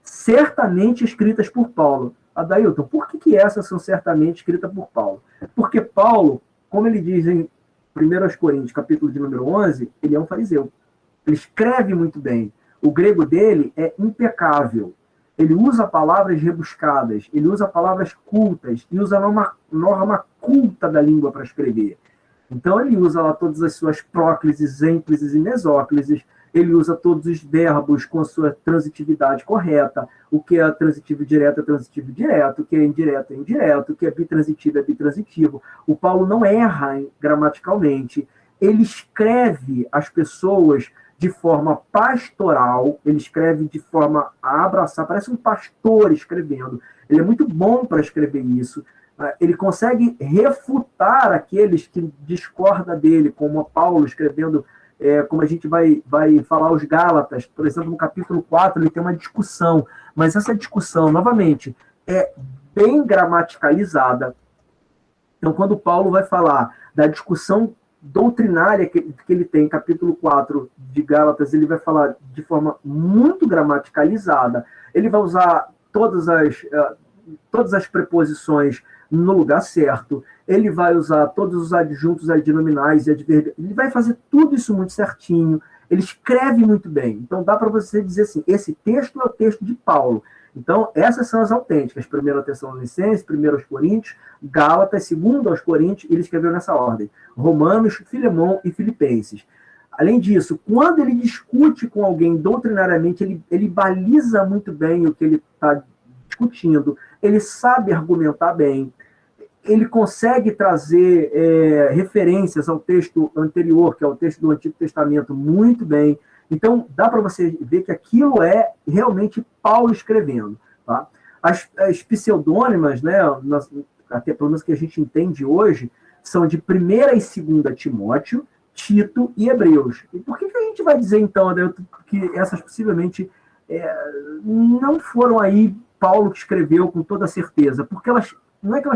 certamente escritas por Paulo. Adailton, por que essas são certamente escritas por Paulo? Porque Paulo, como ele diz em 1 Coríntios, capítulo de número 11, ele é um fariseu. Ele escreve muito bem. O grego dele é impecável. Ele usa palavras rebuscadas, ele usa palavras cultas, e usa uma norma culta da língua para escrever. Então, ele usa lá todas as suas próclises, ênclises e mesóclises, ele usa todos os verbos com a sua transitividade correta, o que é transitivo direto é transitivo direto, o que é indireto é indireto, o que é bitransitivo é bitransitivo. O Paulo não erra gramaticalmente, ele escreve as pessoas de forma pastoral, ele escreve de forma a abraçar, parece um pastor escrevendo, ele é muito bom para escrever isso, ele consegue refutar aqueles que discordam dele, como Paulo escrevendo, como a gente vai falar os Gálatas, por exemplo, no capítulo 4, ele tem uma discussão, mas essa discussão, novamente, é bem gramaticalizada. Então, quando Paulo vai falar da discussão doutrinária que ele tem, capítulo 4 de Gálatas, ele vai falar de forma muito gramaticalizada, ele vai usar todas as preposições no lugar certo, ele vai usar todos os adjuntos adnominais e adverbiais, ele vai fazer tudo isso muito certinho, ele escreve muito bem. Então dá para você dizer assim, esse texto é o texto de Paulo. Então essas são as autênticas, 1 Tessalonicenses, 1 Coríntios, Gálatas, 2 Coríntios, ele escreveu nessa ordem, Romanos, Filemão e Filipenses. Além disso, quando ele discute com alguém doutrinariamente, ele baliza muito bem o que ele está discutindo, ele sabe argumentar bem, ele consegue trazer referências ao texto anterior, que é o texto do Antigo Testamento, muito bem. Então, dá para você ver que aquilo é realmente Paulo escrevendo. Tá? As pseudônimas, né, até pelo menos que a gente entende hoje, são de 1ª e 2ª Timóteo, Tito e Hebreus. E por que a gente vai dizer, então, que essas possivelmente não foram aí Paulo que escreveu com toda certeza? Porque não é que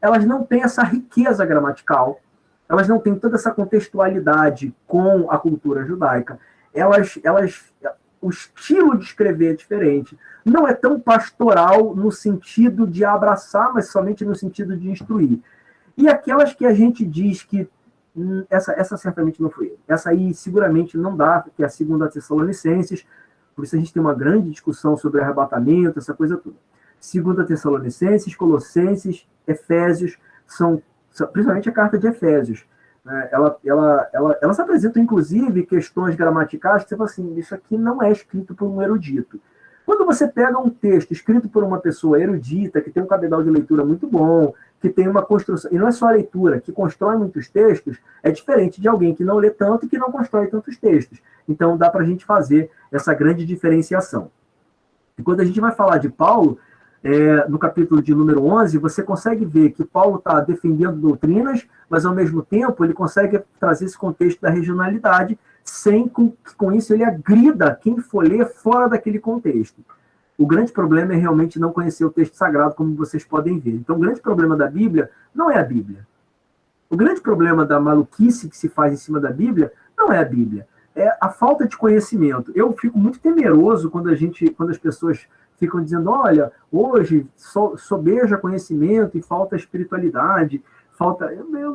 elas não têm essa riqueza gramatical, elas não têm toda essa contextualidade com a cultura judaica, o estilo de escrever é diferente, não é tão pastoral no sentido de abraçar, mas somente no sentido de instruir. E aquelas que a gente diz que essa certamente não foi ele. Essa aí seguramente não dá, que é a 2 Tessalonicenses, por isso a gente tem uma grande discussão sobre arrebatamento, essa coisa toda. 2 Tessalonicenses, Colossenses, Efésios, principalmente a carta de Efésios. Elas apresentam, inclusive, questões gramaticais que você fala assim, isso aqui não é escrito por um erudito. Quando você pega um texto escrito por uma pessoa erudita, que tem um cabedal de leitura muito bom, que tem uma construção, e não é só a leitura, que constrói muitos textos, é diferente de alguém que não lê tanto e que não constrói tantos textos. Então, dá para a gente fazer essa grande diferenciação. E quando a gente vai falar de Paulo, no capítulo de número 11, você consegue ver que Paulo está defendendo doutrinas, mas, ao mesmo tempo, ele consegue trazer esse contexto da regionalidade, sem que com isso ele agrida quem for ler fora daquele contexto. O grande problema é realmente não conhecer o texto sagrado, como vocês podem ver. Então, o grande problema da Bíblia não é a Bíblia. O grande problema da maluquice que se faz em cima da Bíblia não é a Bíblia. É a falta de conhecimento. Eu fico muito temeroso quando as pessoas ficam dizendo, olha, hoje sobeja conhecimento e falta espiritualidade,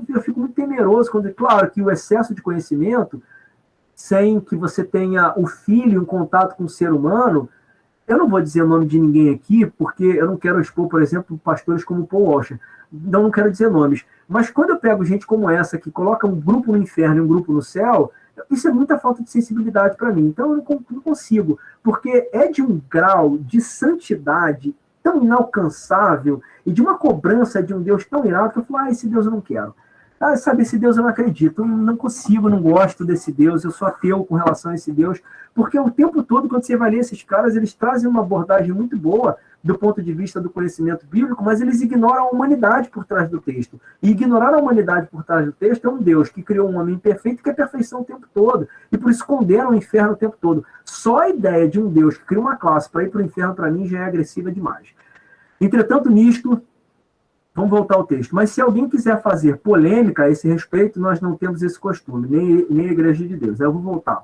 eu fico muito temeroso quando, claro, que o excesso de conhecimento, sem que você tenha o filho em contato com o ser humano, eu não vou dizer o nome de ninguém aqui, porque eu não quero expor, por exemplo, pastores como Paul Washer, não quero dizer nomes, mas quando eu pego gente como essa, que coloca um grupo no inferno e um grupo no céu, isso é muita falta de sensibilidade para mim. Então eu não consigo, porque é de um grau de santidade tão inalcançável e de uma cobrança de um Deus tão irado que eu falo, esse Deus eu não quero. Sabe, esse Deus eu não acredito, eu não consigo, não gosto desse Deus, eu sou ateu com relação a esse Deus, porque o tempo todo, quando você vai ler esses caras, eles trazem uma abordagem muito boa do ponto de vista do conhecimento bíblico, mas eles ignoram a humanidade por trás do texto. E ignorar a humanidade por trás do texto é um Deus que criou um homem perfeito que é perfeição o tempo todo, e por isso condena o inferno o tempo todo. Só a ideia de um Deus que cria uma classe para ir para o inferno, para mim, já é agressiva demais. Entretanto, nisto, vamos voltar ao texto. Mas se alguém quiser fazer polêmica a esse respeito, nós não temos esse costume, nem a Igreja de Deus. Aí eu vou voltar.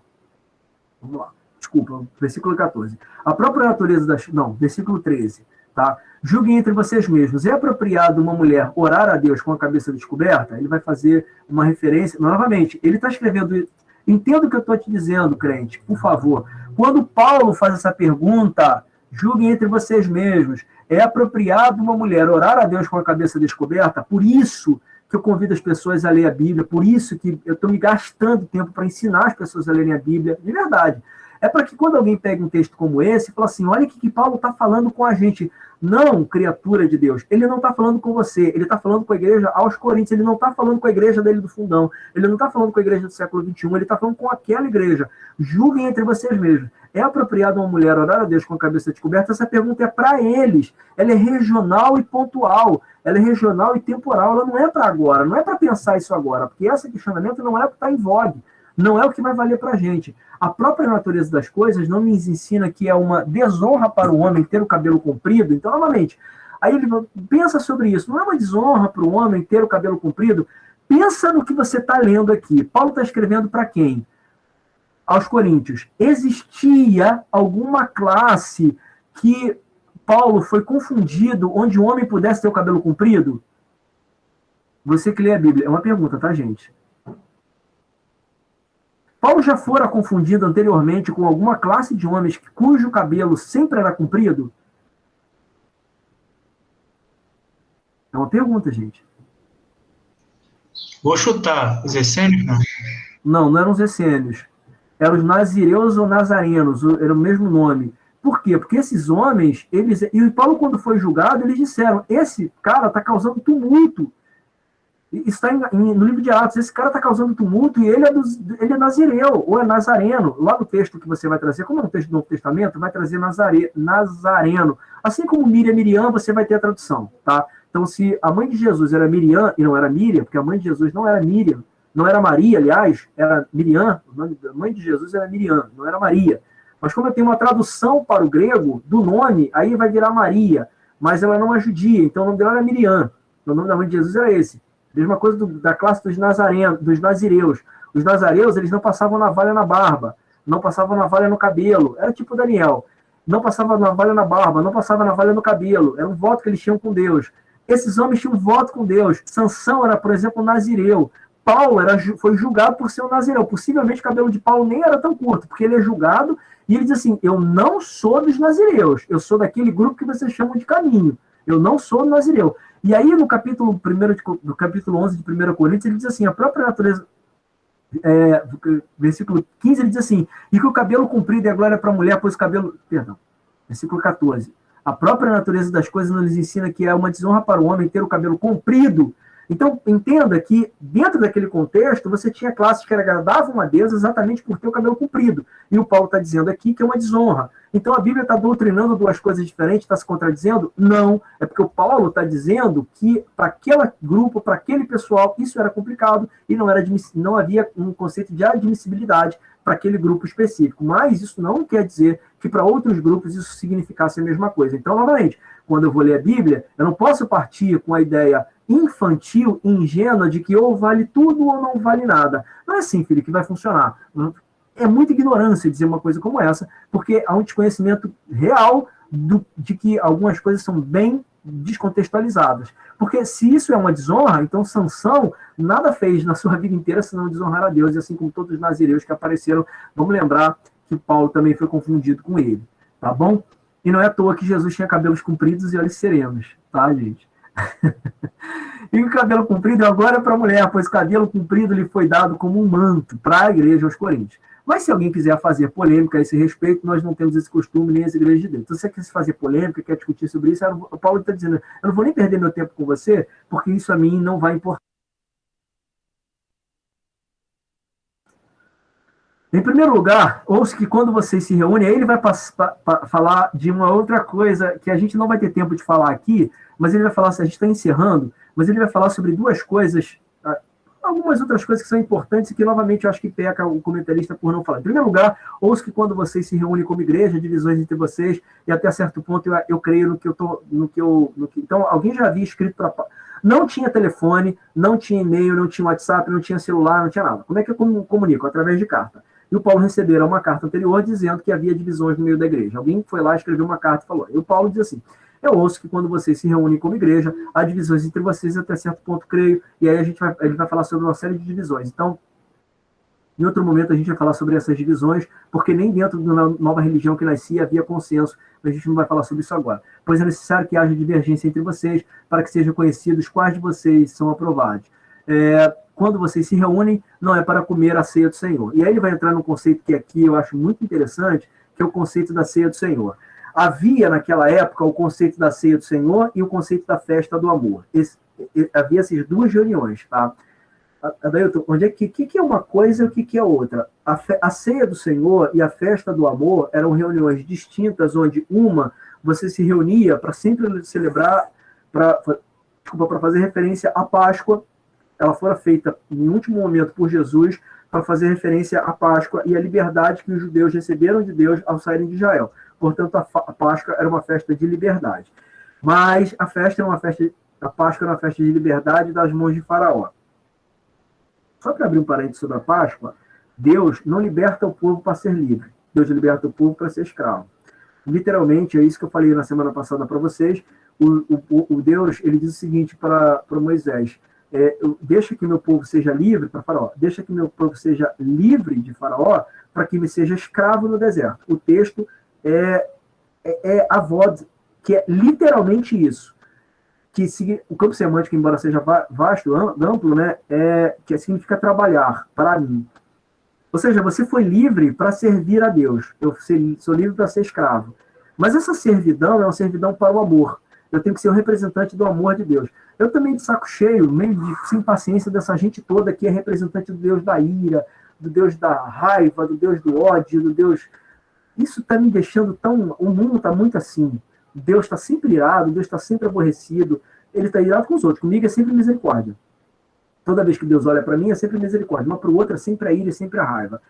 Vamos lá. Desculpa. desculpa, versículo 14. A própria natureza das... Não, versículo 13, tá? Julguem entre vocês mesmos. É apropriado uma mulher orar a Deus com a cabeça descoberta? Ele vai fazer uma referência... Novamente, ele está escrevendo... Entenda o que eu estou te dizendo, crente, por favor. Quando Paulo faz essa pergunta, julguem entre vocês mesmos. É apropriado uma mulher orar a Deus com a cabeça descoberta? Por isso que eu convido as pessoas a ler a Bíblia, por isso que eu estou me gastando tempo para ensinar as pessoas a lerem a Bíblia, de verdade. É para que quando alguém pega um texto como esse, fala assim, olha o que Paulo está falando com a gente. Não, criatura de Deus, ele não está falando com você, ele está falando com a igreja aos Coríntios, ele não está falando com a igreja dele do fundão, ele não está falando com a igreja do século XXI, ele está falando com aquela igreja. Julguem entre vocês mesmos. É apropriado uma mulher orar a Deus com a cabeça descoberta? Essa pergunta é para eles. Ela é regional e pontual. Ela é regional e temporal. Ela não é para agora. Não é para pensar isso agora. Porque esse questionamento não é o que está em vogue. Não é o que vai valer para a gente. A própria natureza das coisas não nos ensina que é uma desonra para o homem ter o cabelo comprido. Então, novamente, aí ele pensa sobre isso. Não é uma desonra para o homem ter o cabelo comprido? Pensa no que você está lendo aqui. Paulo está escrevendo para quem? Aos Coríntios. Existia alguma classe que Paulo foi confundido onde o homem pudesse ter o cabelo comprido? Você que lê a Bíblia. É uma pergunta, tá, gente? Paulo já fora confundido anteriormente com alguma classe de homens cujo cabelo sempre era comprido? É uma pergunta, gente. Vou chutar. Os essênios, não? Não, não eram os essênios. Eram os nazireus ou nazarenos, era o mesmo nome. Por quê? Porque esses homens, eles... E Paulo, quando foi julgado, eles disseram, esse cara está causando tumulto. Isso está no livro de Atos, esse cara está causando tumulto e ele é nazireu, ou é nazareno. Lá no texto que você vai trazer, como é um texto do Novo Testamento, vai trazer nazareno. Assim como Miriam, você vai ter a tradução, tá? Então, se a mãe de Jesus era Miriam e não era Miriam, porque a mãe de Jesus não era Miriam, não era Maria, aliás, era Miriam, o nome da mãe de Jesus era Miriam, não era Maria. Mas como eu tenho uma tradução para o grego do nome, aí vai virar Maria, mas ela não é judia, então o nome dela era Miriam, o nome da mãe de Jesus era esse. Mesma coisa da classe dos nazarenos, dos nazireus. Os nazareus, eles não passavam navalha na barba, não passavam navalha no cabelo, era tipo Daniel. Não passava navalha na barba, não passava navalha no cabelo, era um voto que eles tinham com Deus. Esses homens tinham um voto com Deus. Sansão era, por exemplo, um nazireu. Paulo foi julgado por ser um nazireu. Possivelmente o cabelo de Paulo nem era tão curto, porque ele é julgado e ele diz assim, eu não sou dos nazireus, eu sou daquele grupo que vocês chamam de caminho. Eu não sou nazireu. E aí no capítulo 11 de 1 Coríntios, ele diz assim, a própria natureza, versículo 15, ele diz assim, e que o cabelo comprido é glória para a mulher, pois o cabelo... Perdão, versículo 14. A própria natureza das coisas nos ensina que é uma desonra para o homem ter o cabelo comprido. Então, entenda que, dentro daquele contexto, você tinha classes que agradavam a Deus exatamente por ter o cabelo comprido. E o Paulo está dizendo aqui que é uma desonra. Então, a Bíblia está doutrinando duas coisas diferentes, está se contradizendo? Não. É porque o Paulo está dizendo que, para aquele grupo, para aquele pessoal, isso era complicado e não havia um conceito de admissibilidade para aquele grupo específico. Mas isso não quer dizer que para outros grupos isso significasse a mesma coisa. Então, novamente, quando eu vou ler a Bíblia, eu não posso partir com a ideia infantil, ingênua, de que ou vale tudo ou não vale nada. Não é assim, filho, que vai funcionar. É muita ignorância dizer uma coisa como essa, porque há um desconhecimento real de que algumas coisas são bem descontextualizadas. Porque se isso é uma desonra, então Sansão nada fez na sua vida inteira senão desonrar a Deus, e assim como todos os nazireus que apareceram, vamos lembrar que Paulo também foi confundido com ele, tá bom? E não é à toa que Jesus tinha cabelos compridos e olhos serenos, tá, gente? E o cabelo comprido é agora para a mulher, pois o cabelo comprido lhe foi dado como um manto para a igreja aos Coríntios. Mas se alguém quiser fazer polêmica a esse respeito, nós não temos esse costume nem as igrejas de Deus. Então, se você quer fazer polêmica, quer discutir sobre isso, o Paulo está dizendo, eu não vou nem perder meu tempo com você, porque isso a mim não vai importar. Em primeiro lugar, ouça que quando vocês se reúnem, aí ele vai falar de uma outra coisa que a gente não vai ter tempo de falar aqui, mas ele vai falar, a gente está encerrando, mas ele vai falar sobre duas coisas, algumas outras coisas que são importantes e que, novamente, eu acho que peca o comentarista por não falar. Em primeiro lugar, ouça que quando vocês se reúnem como igreja, divisões entre vocês, e até certo ponto eu creio no que eu estou... Então, alguém já havia escrito para... Não tinha telefone, não tinha e-mail, não tinha WhatsApp, não tinha celular, não tinha nada. Como é que eu comunico? Através de carta. e o Paulo recebera uma carta anterior dizendo que havia divisões no meio da igreja. Alguém foi lá, escreveu uma carta e falou. E o Paulo diz assim: eu ouço que quando vocês se reúnem como igreja, há divisões entre vocês, até certo ponto, creio, e aí ele vai falar sobre uma série de divisões. Então, em outro momento a gente vai falar sobre essas divisões, porque nem dentro da nova religião que nascia havia consenso, mas a gente não vai falar sobre isso agora. Pois é necessário que haja divergência entre vocês, para que sejam conhecidos quais de vocês são aprovados. Quando vocês se reúnem, não é para comer a ceia do Senhor. E aí ele vai entrar num conceito que aqui eu acho muito interessante, que é o conceito da ceia do Senhor. Havia, naquela época, o conceito da ceia do Senhor e o conceito da festa do amor. Havia essas duas reuniões, tá? Adailton, onde é que é uma coisa e o que é outra? A ceia do Senhor e a festa do amor eram reuniões distintas, onde uma você se reunia para sempre celebrar, para fazer referência à Páscoa. Ela fora feita em último momento por Jesus para fazer referência à Páscoa e à liberdade que os judeus receberam de Deus ao saírem de Israel. Portanto, a Páscoa era uma festa de liberdade. Mas a Páscoa era uma festa de liberdade das mãos de Faraó. Só para abrir um parênteses sobre a Páscoa, Deus não liberta o povo para ser livre. Deus liberta o povo para ser escravo. Literalmente, é isso que eu falei na semana passada para vocês. O Deus, ele diz o seguinte para Moisés: deixa que meu povo seja livre para Faraó. Deixa que meu povo seja livre de Faraó para que me seja escravo no deserto. O texto é avod, que é literalmente isso. Que o campo semântico, embora seja vasto, amplo, né, que significa trabalhar para mim. Ou seja, você foi livre para servir a Deus. Eu sou livre para ser escravo. Mas essa servidão é uma servidão para o amor. Eu tenho que ser um representante do amor de Deus. Eu também de saco cheio, meio sem paciência dessa gente toda que é representante do Deus da ira, do Deus da raiva, do Deus do ódio, do Deus... Isso está me deixando tão... O mundo está muito assim. Deus está sempre irado, Deus está sempre aborrecido, ele está irado com os outros. Comigo é sempre misericórdia. Toda vez que Deus olha para mim é sempre misericórdia, mas para o outro é sempre a ira e sempre a raiva.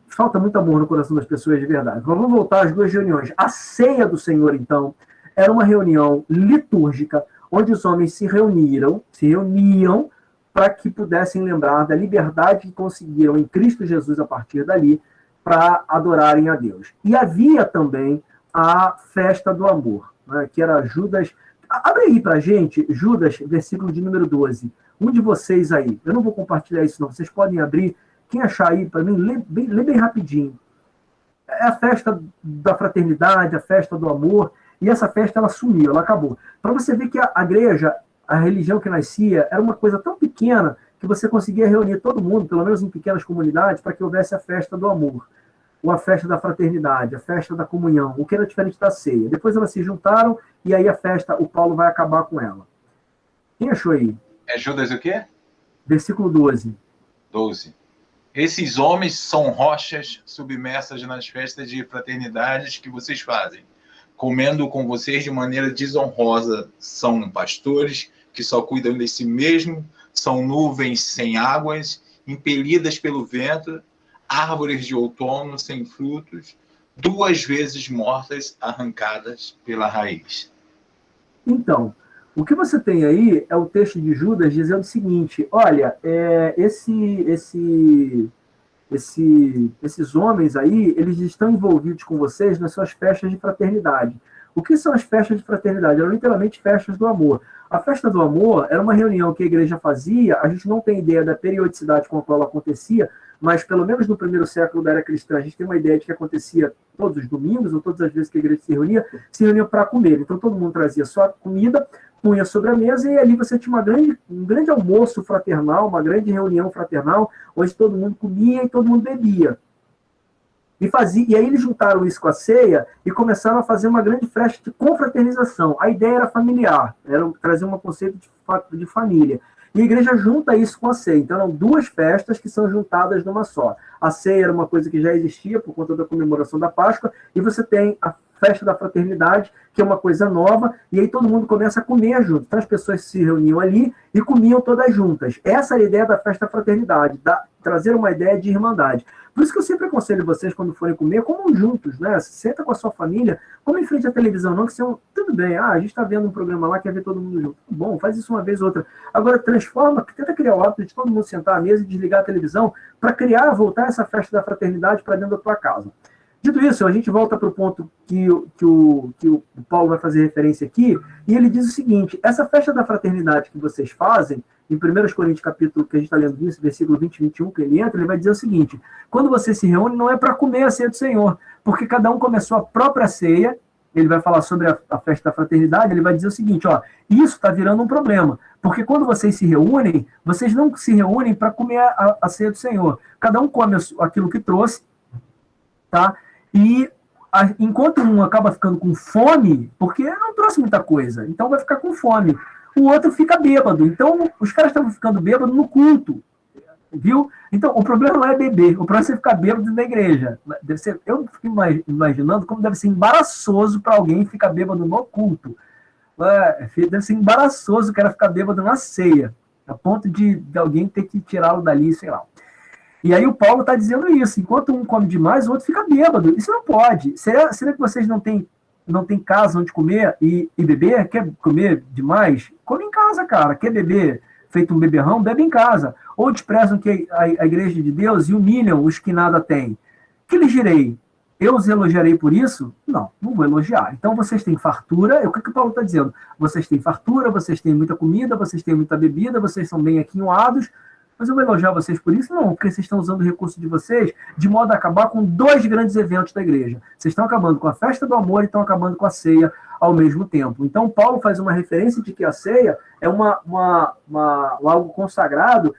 Falta muito amor no coração das pessoas de verdade. Vamos voltar às duas reuniões. A ceia do Senhor, então, era uma reunião litúrgica, onde os homens se reuniam para que pudessem lembrar da liberdade que conseguiram em Cristo Jesus a partir dali, para adorarem a Deus. E havia também a festa do amor, né, que era Judas. Abre aí pra gente, Judas, versículo de número 12. Um de vocês aí, eu não vou compartilhar isso não, vocês podem abrir, quem achar aí para mim, lê bem rapidinho. É a festa da fraternidade, a festa do amor, e essa festa ela sumiu, ela acabou. Para você ver que a igreja, a religião que nascia, era uma coisa tão pequena que você conseguia reunir todo mundo, pelo menos em pequenas comunidades, para que houvesse a festa do amor, ou a festa da fraternidade, a festa da comunhão, o que era diferente da ceia. Depois elas se juntaram, e aí a festa, o Paulo vai acabar com ela. Quem achou aí? É Judas o quê? Versículo 12. 12. Esses homens são rochas submersas nas festas de fraternidades que vocês fazem, comendo com vocês de maneira desonrosa. São pastores que só cuidam de si mesmos, são nuvens sem águas, impelidas pelo vento, árvores de outono sem frutos, 2 vezes mortas, arrancadas pela raiz. Então, o que você tem aí é o texto de Judas dizendo o seguinte: olha, esses homens aí, eles estão envolvidos com vocês nas suas festas de fraternidade. O que são as festas de fraternidade? Eram literalmente festas do amor. A festa do amor era uma reunião que a igreja fazia, a gente não tem ideia da periodicidade com a qual ela acontecia, mas pelo menos no primeiro século da era cristã, a gente tem uma ideia de que acontecia todos os domingos, ou todas as vezes que a igreja se reunia para comer. Então todo mundo trazia só comida, punha sobre a mesa, e ali você tinha um grande almoço fraternal, uma grande reunião fraternal, onde todo mundo comia e todo mundo bebia. E aí eles juntaram isso com a ceia e começaram a fazer uma grande festa de confraternização. A ideia era familiar, era trazer um conceito de família. E a igreja junta isso com a ceia. Então, eram 2 festas que são juntadas numa só. A ceia era uma coisa que já existia por conta da comemoração da Páscoa, e você tem a festa da fraternidade, que é uma coisa nova, e aí todo mundo começa a comer junto. Então, as pessoas se reuniam ali e comiam todas juntas. Essa é a ideia da festa da fraternidade, trazer uma ideia de irmandade. Por isso que eu sempre aconselho vocês, quando forem comer, comam juntos, né? Senta com a sua família, come em frente à televisão, não, que senão tudo bem. A gente está vendo um programa lá, quer ver todo mundo junto. Bom, faz isso uma vez ou outra. Agora, tenta criar o hábito de todo mundo sentar à mesa e desligar a televisão para voltar essa festa da fraternidade para dentro da tua casa. Dito isso, a gente volta para o ponto que o Paulo vai fazer referência aqui, e ele diz o seguinte: essa festa da fraternidade que vocês fazem, em 1 Coríntios, capítulo, que a gente está lendo disso, versículo 20 e 21, que ele entra, ele vai dizer o seguinte: quando você se reúne, não é para comer a ceia do Senhor, porque cada um começou a própria ceia. Ele vai falar sobre a festa da fraternidade, ele vai dizer o seguinte, ó, isso está virando um problema, porque quando vocês se reúnem, vocês não se reúnem para comer a ceia do Senhor. Cada um come aquilo que trouxe, tá? E enquanto um acaba ficando com fome, porque não trouxe muita coisa, então vai ficar com fome, o outro fica bêbado. Então, os caras estavam ficando bêbados no culto, viu? Então, o problema não é beber, o problema é você ficar bêbado na igreja. Deve ser, eu fico imaginando como deve ser embaraçoso para alguém ficar bêbado no culto. Deve ser embaraçoso o cara ficar bêbado na ceia, a ponto de alguém ter que tirá-lo dali, sei lá. E aí o Paulo está dizendo isso: enquanto um come demais, o outro fica bêbado. Isso não pode. Será que vocês não têm casa onde comer e beber? Quer comer demais? Come em casa, cara. Quer beber feito um beberrão? Bebe em casa. Ou desprezam que a igreja de Deus e humilham os que nada têm. Que lhes direi? Eu os elogiarei por isso? Não vou elogiar. Então vocês têm fartura. O que o Paulo está dizendo? Vocês têm fartura, vocês têm muita comida, vocês têm muita bebida, vocês são bem aquinhoados. Mas eu vou elogiar vocês por isso? Não, porque vocês estão usando o recurso de vocês de modo a acabar com 2 grandes eventos da igreja. Vocês estão acabando com a festa do amor e estão acabando com a ceia ao mesmo tempo. Então, Paulo faz uma referência de que a ceia é algo consagrado,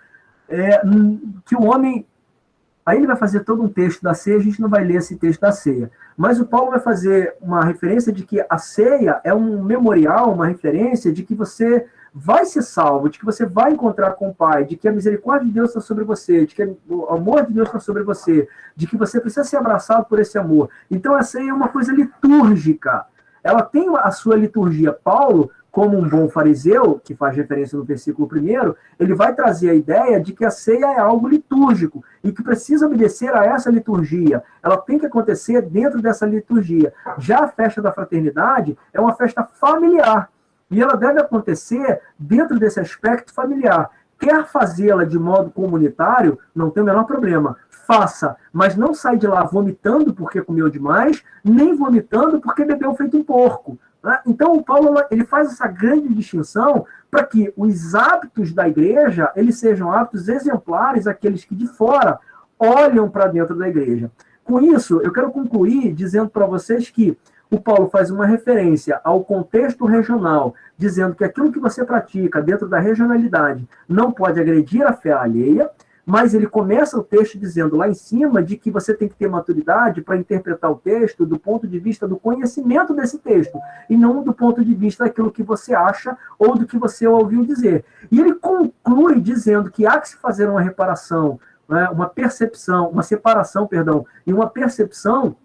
que o homem... Aí ele vai fazer todo um texto da ceia, a gente não vai ler esse texto da ceia. Mas o Paulo vai fazer uma referência de que a ceia é um memorial, uma referência de que você vai ser salvo, de que você vai encontrar com o Pai, de que a misericórdia de Deus está sobre você, de que o amor de Deus está sobre você, de que você precisa ser abraçado por esse amor. Então a ceia é uma coisa litúrgica. Ela tem a sua liturgia. Paulo, como um bom fariseu, que faz referência no versículo 1, ele vai trazer a ideia de que a ceia é algo litúrgico e que precisa obedecer a essa liturgia. Ela tem que acontecer dentro dessa liturgia. Já a festa da fraternidade é uma festa familiar e ela deve acontecer dentro desse aspecto familiar. Quer fazê-la de modo comunitário, não tem o menor problema. Faça, mas não sai de lá vomitando porque comeu demais, nem vomitando porque bebeu feito um porco. Então, o Paulo ele faz essa grande distinção para que os hábitos da igreja eles sejam hábitos exemplares, aqueles que de fora olham para dentro da igreja. Com isso, eu quero concluir dizendo para vocês que o Paulo faz uma referência ao contexto regional, dizendo que aquilo que você pratica dentro da regionalidade não pode agredir a fé alheia, mas ele começa o texto dizendo lá em cima de que você tem que ter maturidade para interpretar o texto do ponto de vista do conhecimento desse texto, e não do ponto de vista daquilo que você acha ou do que você ouviu dizer. E ele conclui dizendo que há que se fazer uma reparação, uma separação, e uma percepção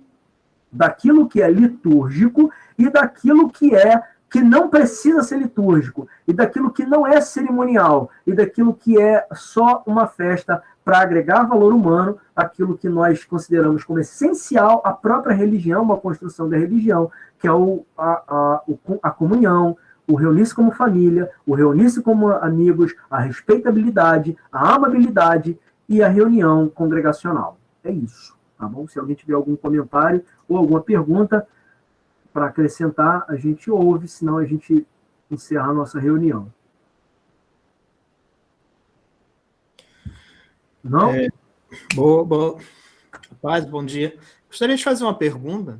daquilo que é litúrgico e daquilo que não precisa ser litúrgico, e daquilo que não é cerimonial, e daquilo que é só uma festa para agregar valor humano, aquilo que nós consideramos como essencial à própria religião, uma construção da religião, que é a comunhão, o reunir-se como família, o reunir-se como amigos, a respeitabilidade, a amabilidade e a reunião congregacional. É isso, tá bom? Se alguém tiver algum comentário ou alguma pergunta para acrescentar, a gente ouve, senão a gente encerra a nossa reunião. Não? Boa. Paz, bom dia. Gostaria de fazer uma pergunta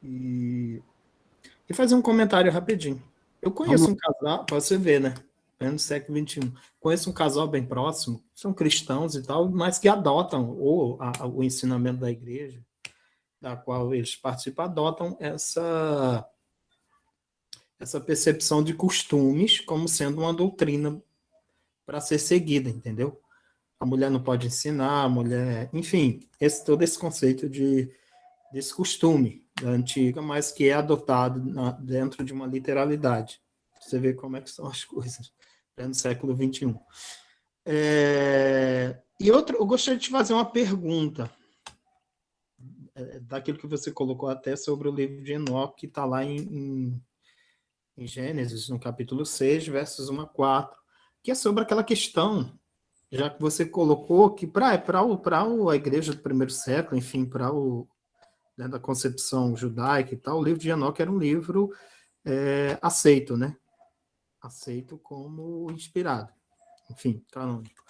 e fazer um comentário rapidinho. Eu conheço um casal, para você ver, né? No século XXI. Conheço um casal bem próximo, são cristãos e tal, mas que adotam o ensinamento da igreja, da qual eles participam, adotam essa percepção de costumes como sendo uma doutrina para ser seguida, entendeu? A mulher não pode ensinar, a mulher... Enfim, todo esse conceito desse costume da antiga, mas que é adotado dentro de uma literalidade. Você vê como é que são as coisas no século XXI. Eu gostaria de te fazer uma pergunta. daquilo que você colocou até sobre o livro de Enoque, que está lá em Gênesis, no capítulo 6, versos 1 a 4, que é sobre aquela questão, já que você colocou que para a igreja do primeiro século, enfim, para né, da concepção judaica e tal, o livro de Enoque era um livro aceito, né? Aceito como inspirado, enfim, canônico.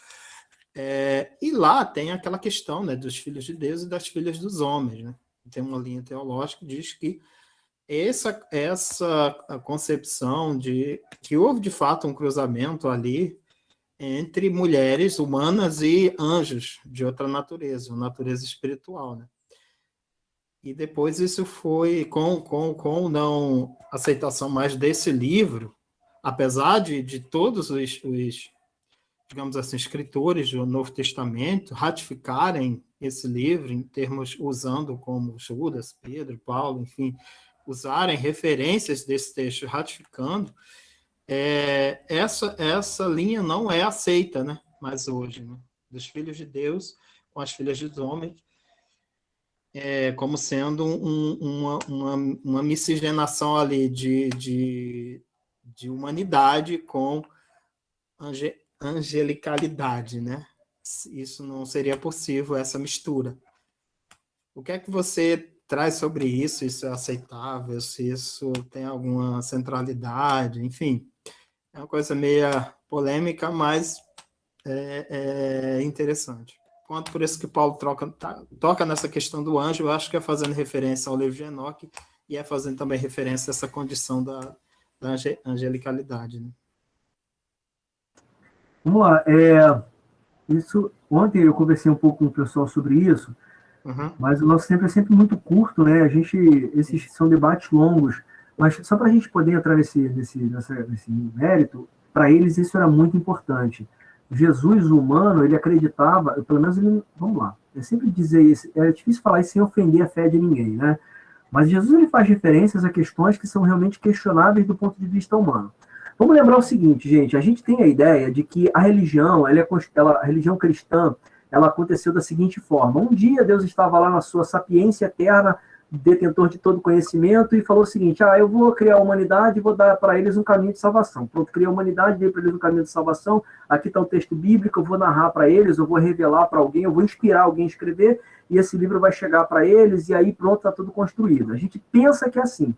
E lá tem aquela questão, né, dos filhos de Deus e das filhas dos homens, né? Tem uma linha teológica que diz que essa concepção de que houve de fato um cruzamento ali entre mulheres humanas e anjos de outra natureza, uma natureza espiritual, né? E depois isso foi com não aceitação mais desse livro, apesar de todos os, digamos assim, escritores do Novo Testamento ratificarem esse livro em termos, usando como Judas, Pedro, Paulo, enfim, usarem referências desse texto ratificando, essa linha não é aceita, né? Mas hoje, né? Dos filhos de Deus com as filhas dos homens, como sendo uma miscigenação ali de humanidade com angelicalidade, né? Isso não seria possível, essa mistura. O que é que você traz sobre isso? Isso é aceitável? Se isso tem alguma centralidade? Enfim, é uma coisa meio polêmica, mas é interessante. Quanto por isso que Paulo toca nessa questão do anjo, eu acho que é fazendo referência ao livro de Enoque e é fazendo também referência a essa condição da angelicalidade, né? Vamos lá. Ontem eu conversei um pouco com o pessoal sobre isso, mas o nosso tempo é sempre muito curto, né? Esses são debates longos, mas só para a gente poder entrar nesse mérito, para eles isso era muito importante. Jesus, o humano, ele acreditava, pelo menos vamos lá, é sempre dizer isso, é difícil falar isso sem ofender a fé de ninguém, né? Mas Jesus, ele faz referências a questões que são realmente questionáveis do ponto de vista humano. Vamos lembrar o seguinte, gente, a gente tem a ideia de que a religião, a religião cristã, ela aconteceu da seguinte forma: um dia Deus estava lá na sua sapiência eterna, detentor de todo conhecimento, e falou o seguinte: eu vou criar a humanidade e vou dar para eles um caminho de salvação. Pronto, criei a humanidade, dei para eles um caminho de salvação, aqui está o texto bíblico, eu vou narrar para eles, eu vou revelar para alguém, eu vou inspirar alguém a escrever, e esse livro vai chegar para eles, e aí pronto, está tudo construído. A gente pensa que é assim.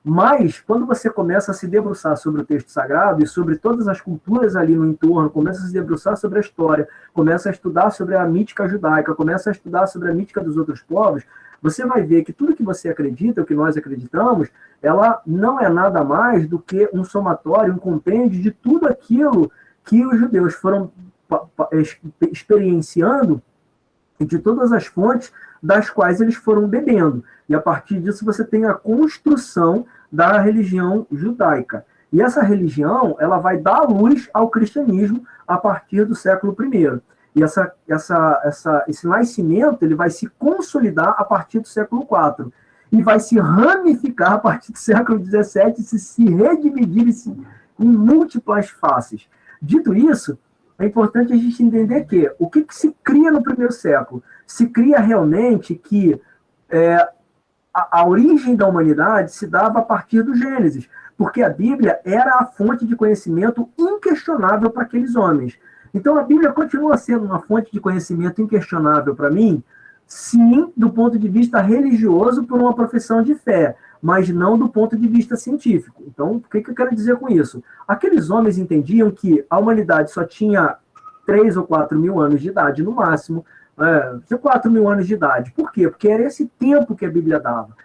Mas, quando você começa a se debruçar sobre o texto sagrado e sobre todas as culturas ali no entorno, começa a se debruçar sobre a história, começa a estudar sobre a mítica judaica, começa a estudar sobre a mítica dos outros povos, você vai ver que tudo que você acredita, o que nós acreditamos, ela não é nada mais do que um somatório, um compêndio de tudo aquilo que os judeus foram experienciando e de todas as fontes das quais eles foram bebendo. E a partir disso você tem a construção da religião judaica. E essa religião, ela vai dar luz ao cristianismo a partir do século I. E esse nascimento, ele vai se consolidar a partir do século IV. E vai se ramificar a partir do século XVII, se redividir em múltiplas faces. Dito isso, é importante a gente entender que o que se cria no primeiro século? Se cria realmente que a origem da humanidade se dava a partir do Gênesis, porque a Bíblia era a fonte de conhecimento inquestionável para aqueles homens. Então a Bíblia continua sendo uma fonte de conhecimento inquestionável para mim, sim, do ponto de vista religioso, por uma profissão de fé, mas não do ponto de vista científico. Então, o que eu quero dizer com isso? Aqueles homens entendiam que a humanidade só tinha 3 ou 4 mil anos de idade, no máximo, 4 mil anos de idade. Por quê? Porque era esse tempo que a Bíblia dava.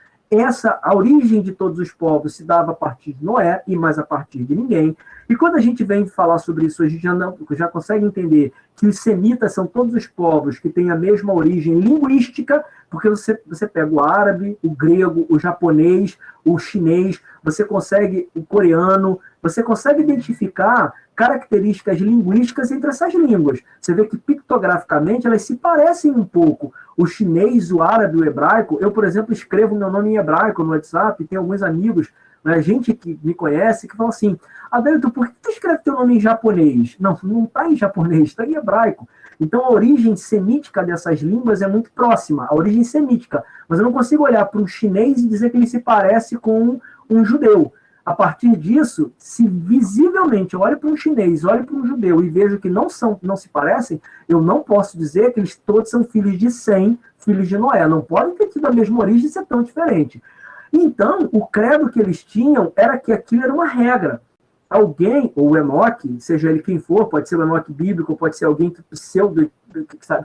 A origem de todos os povos se dava a partir de Noé e mais a partir de ninguém. E quando a gente vem falar sobre isso, a gente já consegue entender que os semitas são todos os povos que têm a mesma origem linguística, porque você pega o árabe, o grego, o japonês, o chinês, você consegue o coreano, você consegue identificar características linguísticas entre essas línguas. Você vê que pictograficamente elas se parecem um pouco. O chinês, o árabe, o hebraico. Eu, por exemplo, escrevo meu nome em hebraico no WhatsApp, tem alguns amigos, né, gente que me conhece, que falam assim: Adélio, por que tu escreve teu nome em japonês? Não está em japonês, está em hebraico. Então, a origem semítica dessas línguas é muito próxima, a origem semítica. Mas eu não consigo olhar para um chinês e dizer que ele se parece com um judeu. A partir disso, se visivelmente eu olho para um chinês, olho para um judeu e vejo que não se parecem, eu não posso dizer que eles todos são filhos de Sem, filhos de Noé. Não podem ter tido a mesma origem e ser tão diferente. Então, o credo que eles tinham era que aquilo era uma regra. Alguém, ou o Enoque, seja ele quem for, pode ser o Enoque bíblico, pode ser alguém que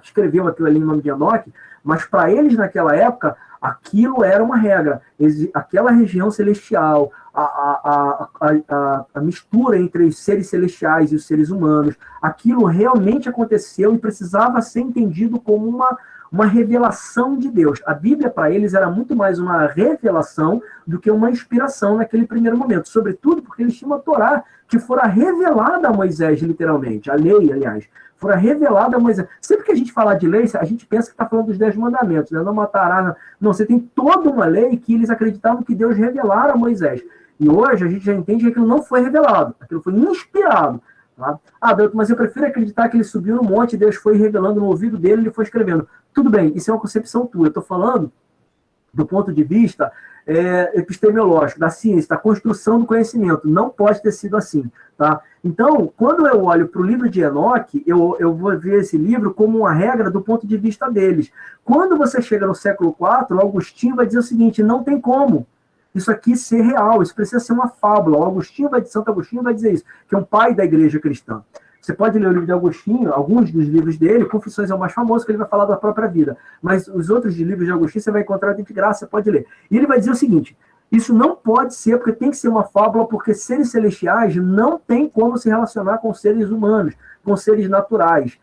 escreveu aquilo ali em nome de Enoque, mas para eles naquela época, aquilo era uma regra. Aquela região celestial, a mistura entre os seres celestiais e os seres humanos, aquilo realmente aconteceu e precisava ser entendido como uma revelação de Deus. A Bíblia, para eles, era muito mais uma revelação do que uma inspiração naquele primeiro momento. Sobretudo porque eles tinham a Torá, que fora revelada a Moisés, literalmente. A lei, aliás, fora revelada a Moisés. Sempre que a gente fala de lei, a gente pensa que está falando dos 10 mandamentos, né? Não matará. Não, você tem toda uma lei que eles acreditavam que Deus revelara a Moisés. E hoje a gente já entende que aquilo não foi revelado, aquilo foi inspirado. Tá? Doutor, mas eu prefiro acreditar que ele subiu no monte e Deus foi revelando no ouvido dele e ele foi escrevendo. Tudo bem, isso é uma concepção tua. Eu estou falando do ponto de vista epistemológico, da ciência, da construção do conhecimento. Não pode ter sido assim. Tá? Então, quando eu olho para o livro de Enoque, eu vou ver esse livro como uma regra do ponto de vista deles. Quando você chega no século IV, o Agostinho vai dizer o seguinte, não tem como isso aqui ser real, isso precisa ser uma fábula. Santo Agostinho vai dizer isso, que é um pai da igreja cristã. Você pode ler o livro de Agostinho, alguns dos livros dele, Confissões é o mais famoso, que ele vai falar da própria vida. Mas os outros livros de Agostinho você vai encontrar de graça, você pode ler. E ele vai dizer o seguinte, isso não pode ser, porque tem que ser uma fábula, porque seres celestiais não tem como se relacionar com seres humanos, com seres naturais.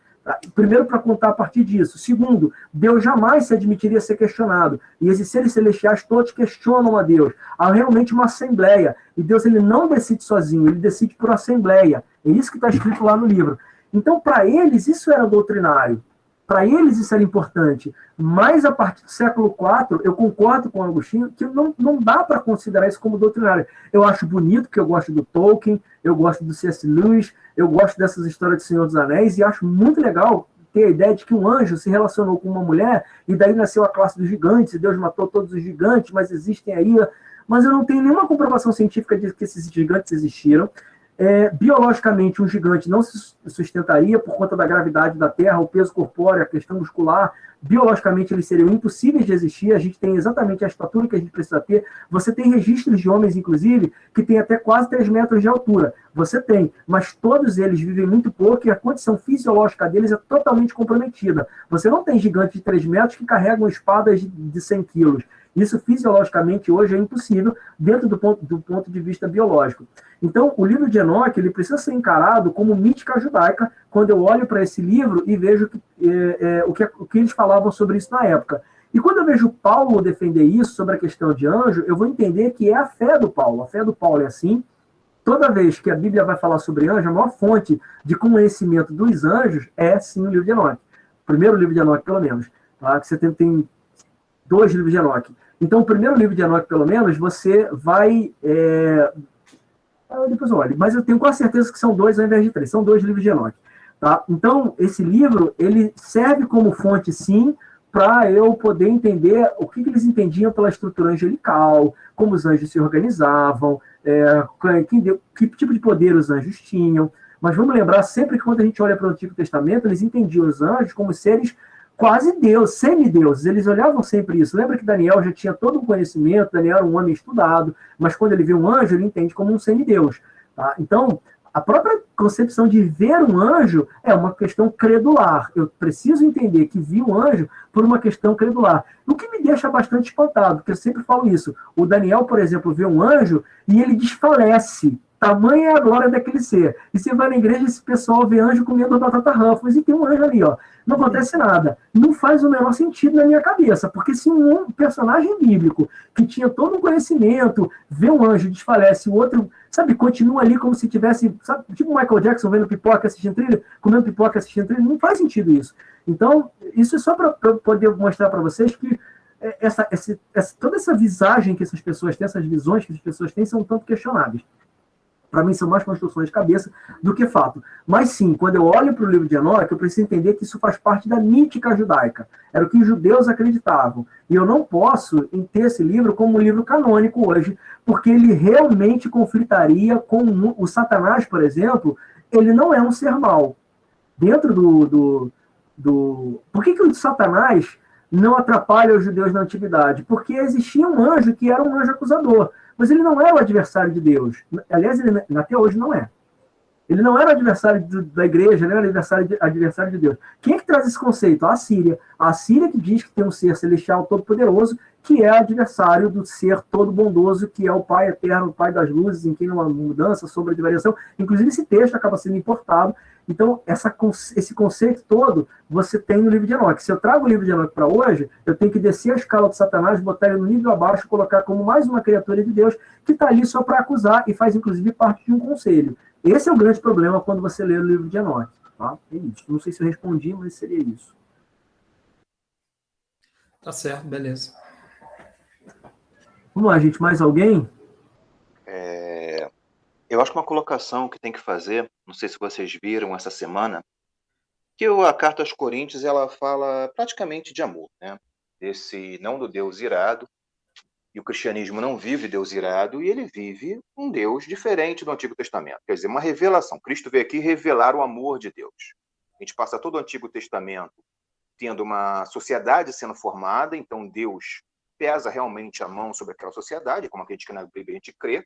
Primeiro, para contar a partir disso. Segundo, Deus jamais se admitiria ser questionado. E esses seres celestiais todos questionam a Deus. Há realmente uma assembleia. E Deus ele não decide sozinho, ele decide por assembleia. É isso que está escrito lá no livro. Então, para eles, isso era doutrinário. Para eles, isso era importante. Mas, a partir do século IV, eu concordo com o Agostinho que não dá para considerar isso como doutrinário. Eu acho bonito, porque eu gosto do Tolkien, eu gosto do C.S. Lewis, eu gosto dessas histórias do Senhor dos Anéis, e acho muito legal ter a ideia de que um anjo se relacionou com uma mulher, e daí nasceu a classe dos gigantes, e Deus matou todos os gigantes, mas existem aí... Mas eu não tenho nenhuma comprovação científica de que esses gigantes existiram. Biologicamente, um gigante não se sustentaria por conta da gravidade da Terra, o peso corpóreo, a questão muscular. Biologicamente, eles seriam impossíveis de existir. A gente tem exatamente a estatura que a gente precisa ter. Você tem registros de homens, inclusive, que têm até quase 3 metros de altura. Você tem, mas todos eles vivem muito pouco e a condição fisiológica deles é totalmente comprometida. Você não tem gigantes de 3 metros que carregam espadas de 100 quilos. Isso, fisiologicamente, hoje é impossível dentro do ponto de vista biológico. Então, o livro de Enoque ele precisa ser encarado como mítica judaica, quando eu olho para esse livro e vejo o que eles falavam sobre isso na época. E quando eu vejo Paulo defender isso, sobre a questão de anjo, eu vou entender que é a fé do Paulo. A fé do Paulo é assim. Toda vez que a Bíblia vai falar sobre anjo, a maior fonte de conhecimento dos anjos é, sim, o livro de Enoque. O primeiro livro de Enoque, pelo menos. Tá? Que você tem 2 livros de Enoque. Então, o primeiro livro de Enoque, pelo menos, você vai... Depois eu olho. Mas eu tenho quase certeza que são 2 ao invés de 3. São 2 livros de Enoque. Tá? Então, esse livro, ele serve como fonte, sim, para eu poder entender o que eles entendiam pela estrutura angelical, como os anjos se organizavam, que tipo de poder os anjos tinham. Mas vamos lembrar sempre que quando a gente olha para o Antigo Testamento, eles entendiam os anjos como seres quase Deus, semideuses, eles olhavam sempre isso. Lembra que Daniel já tinha todo um conhecimento, Daniel era um homem estudado, mas quando ele vê um anjo, ele entende como um semideus. Tá? Então, a própria concepção de ver um anjo é uma questão credular. Eu preciso entender que vi um anjo por uma questão credular. O que me deixa bastante espantado, porque eu sempre falo isso. O Daniel, por exemplo, vê um anjo e ele desfalece. Tamanha é a glória daquele ser. E você vai na igreja, esse pessoal vê anjo comendo batata Ruffles e tem um anjo ali, ó. Não acontece nada. Não faz o menor sentido na minha cabeça, porque se um personagem bíblico que tinha todo um conhecimento, vê um anjo, desfalece, o outro, sabe, continua ali como se tivesse, sabe, tipo o Michael Jackson vendo pipoca assistindo trilha, comendo pipoca assistindo trilha, não faz sentido isso. Então, isso é só para poder mostrar para vocês que toda essa visagem que essas pessoas têm, essas visões que essas pessoas têm, são tanto questionáveis. Para mim, são mais construções de cabeça do que fato. Mas sim, quando eu olho para o livro de Enoque, eu preciso entender que isso faz parte da mítica judaica. Era o que os judeus acreditavam. E eu não posso ter esse livro como um livro canônico hoje, porque ele realmente conflitaria com o Satanás, por exemplo. Ele não é um ser mau. Dentro Por que o Satanás não atrapalha os judeus na antiguidade? Porque existia um anjo que era um anjo acusador. Mas ele não era o adversário de Deus. Aliás, ele até hoje não é. Ele não era o adversário da igreja, ele era adversário de Deus. Quem é que traz esse conceito? A Assíria. A Assíria que diz que tem um ser celestial todo-poderoso, que é adversário do ser todo-bondoso, que é o Pai eterno, o Pai das luzes, em quem não há mudança, sobre a variação. Inclusive, esse texto acaba sendo importado. Então, esse conceito todo, você tem no livro de Enoque. Se eu trago o livro de Enoque para hoje, eu tenho que descer a escala de Satanás, botar ele no nível abaixo, colocar como mais uma criatura de Deus, que está ali só para acusar e faz, inclusive, parte de um conselho. Esse é o grande problema quando você lê o livro de Enoque. Tá? É isso. Não sei se eu respondi, mas seria isso. Tá certo, beleza. Vamos lá, gente. Mais alguém? Eu acho que uma colocação que tem que fazer, não sei se vocês viram essa semana, que a carta aos Coríntios ela fala praticamente de amor, né? Desse não do Deus irado, e o cristianismo não vive Deus irado, e ele vive um Deus diferente do Antigo Testamento. Quer dizer, uma revelação. Cristo veio aqui revelar o amor de Deus. A gente passa todo o Antigo Testamento tendo uma sociedade sendo formada, então Deus pesa realmente a mão sobre aquela sociedade, como acredita que na Bíblia a gente crê.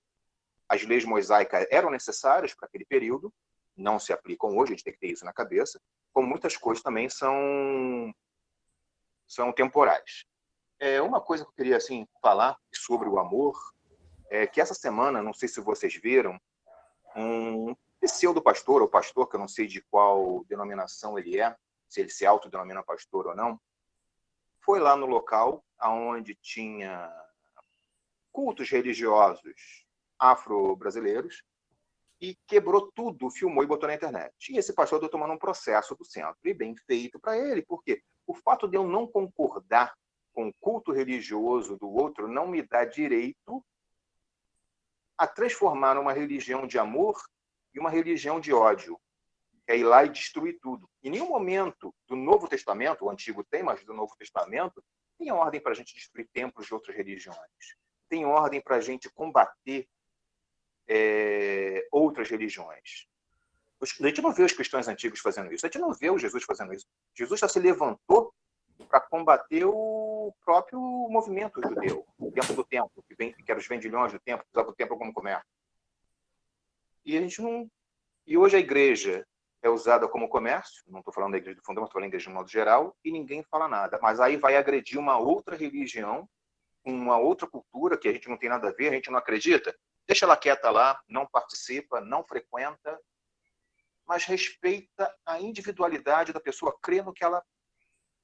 As leis mosaicas eram necessárias para aquele período, não se aplicam hoje, a gente tem que ter isso na cabeça, como muitas coisas também são temporais. Uma coisa que eu queria assim, falar sobre o amor é que essa semana, não sei se vocês viram, um pseudo-pastor, ou pastor, que eu não sei de qual denominação ele é, se ele se autodenomina pastor ou não, foi lá no local onde tinha cultos religiosos afro-brasileiros e quebrou tudo, filmou e botou na internet. E esse pastor está tomando um processo do centro. E bem feito para ele, porque o fato de eu não concordar com o culto religioso do outro não me dá direito a transformar uma religião de amor em uma religião de ódio. É ir lá e destruir tudo. Em nenhum momento do Novo Testamento, o Antigo tem, mas do Novo Testamento, tem ordem para a gente destruir templos de outras religiões. Tem ordem para a gente combater outras religiões. A gente não vê os cristãos antigos fazendo isso. A gente não vê o Jesus fazendo isso. Jesus já se levantou para combater o próprio movimento judeu dentro do templo, que era os vendilhões do templo, que usavam o templo como comércio. E a gente não. E hoje a igreja é usada como comércio, não estou falando da igreja do fundão, estou falando da igreja de modo geral, e ninguém fala nada. Mas aí vai agredir uma outra religião, uma outra cultura que a gente não tem nada a ver, a gente não acredita. Deixa ela quieta lá, não participa, não frequenta, mas respeita a individualidade da pessoa, crê no que ela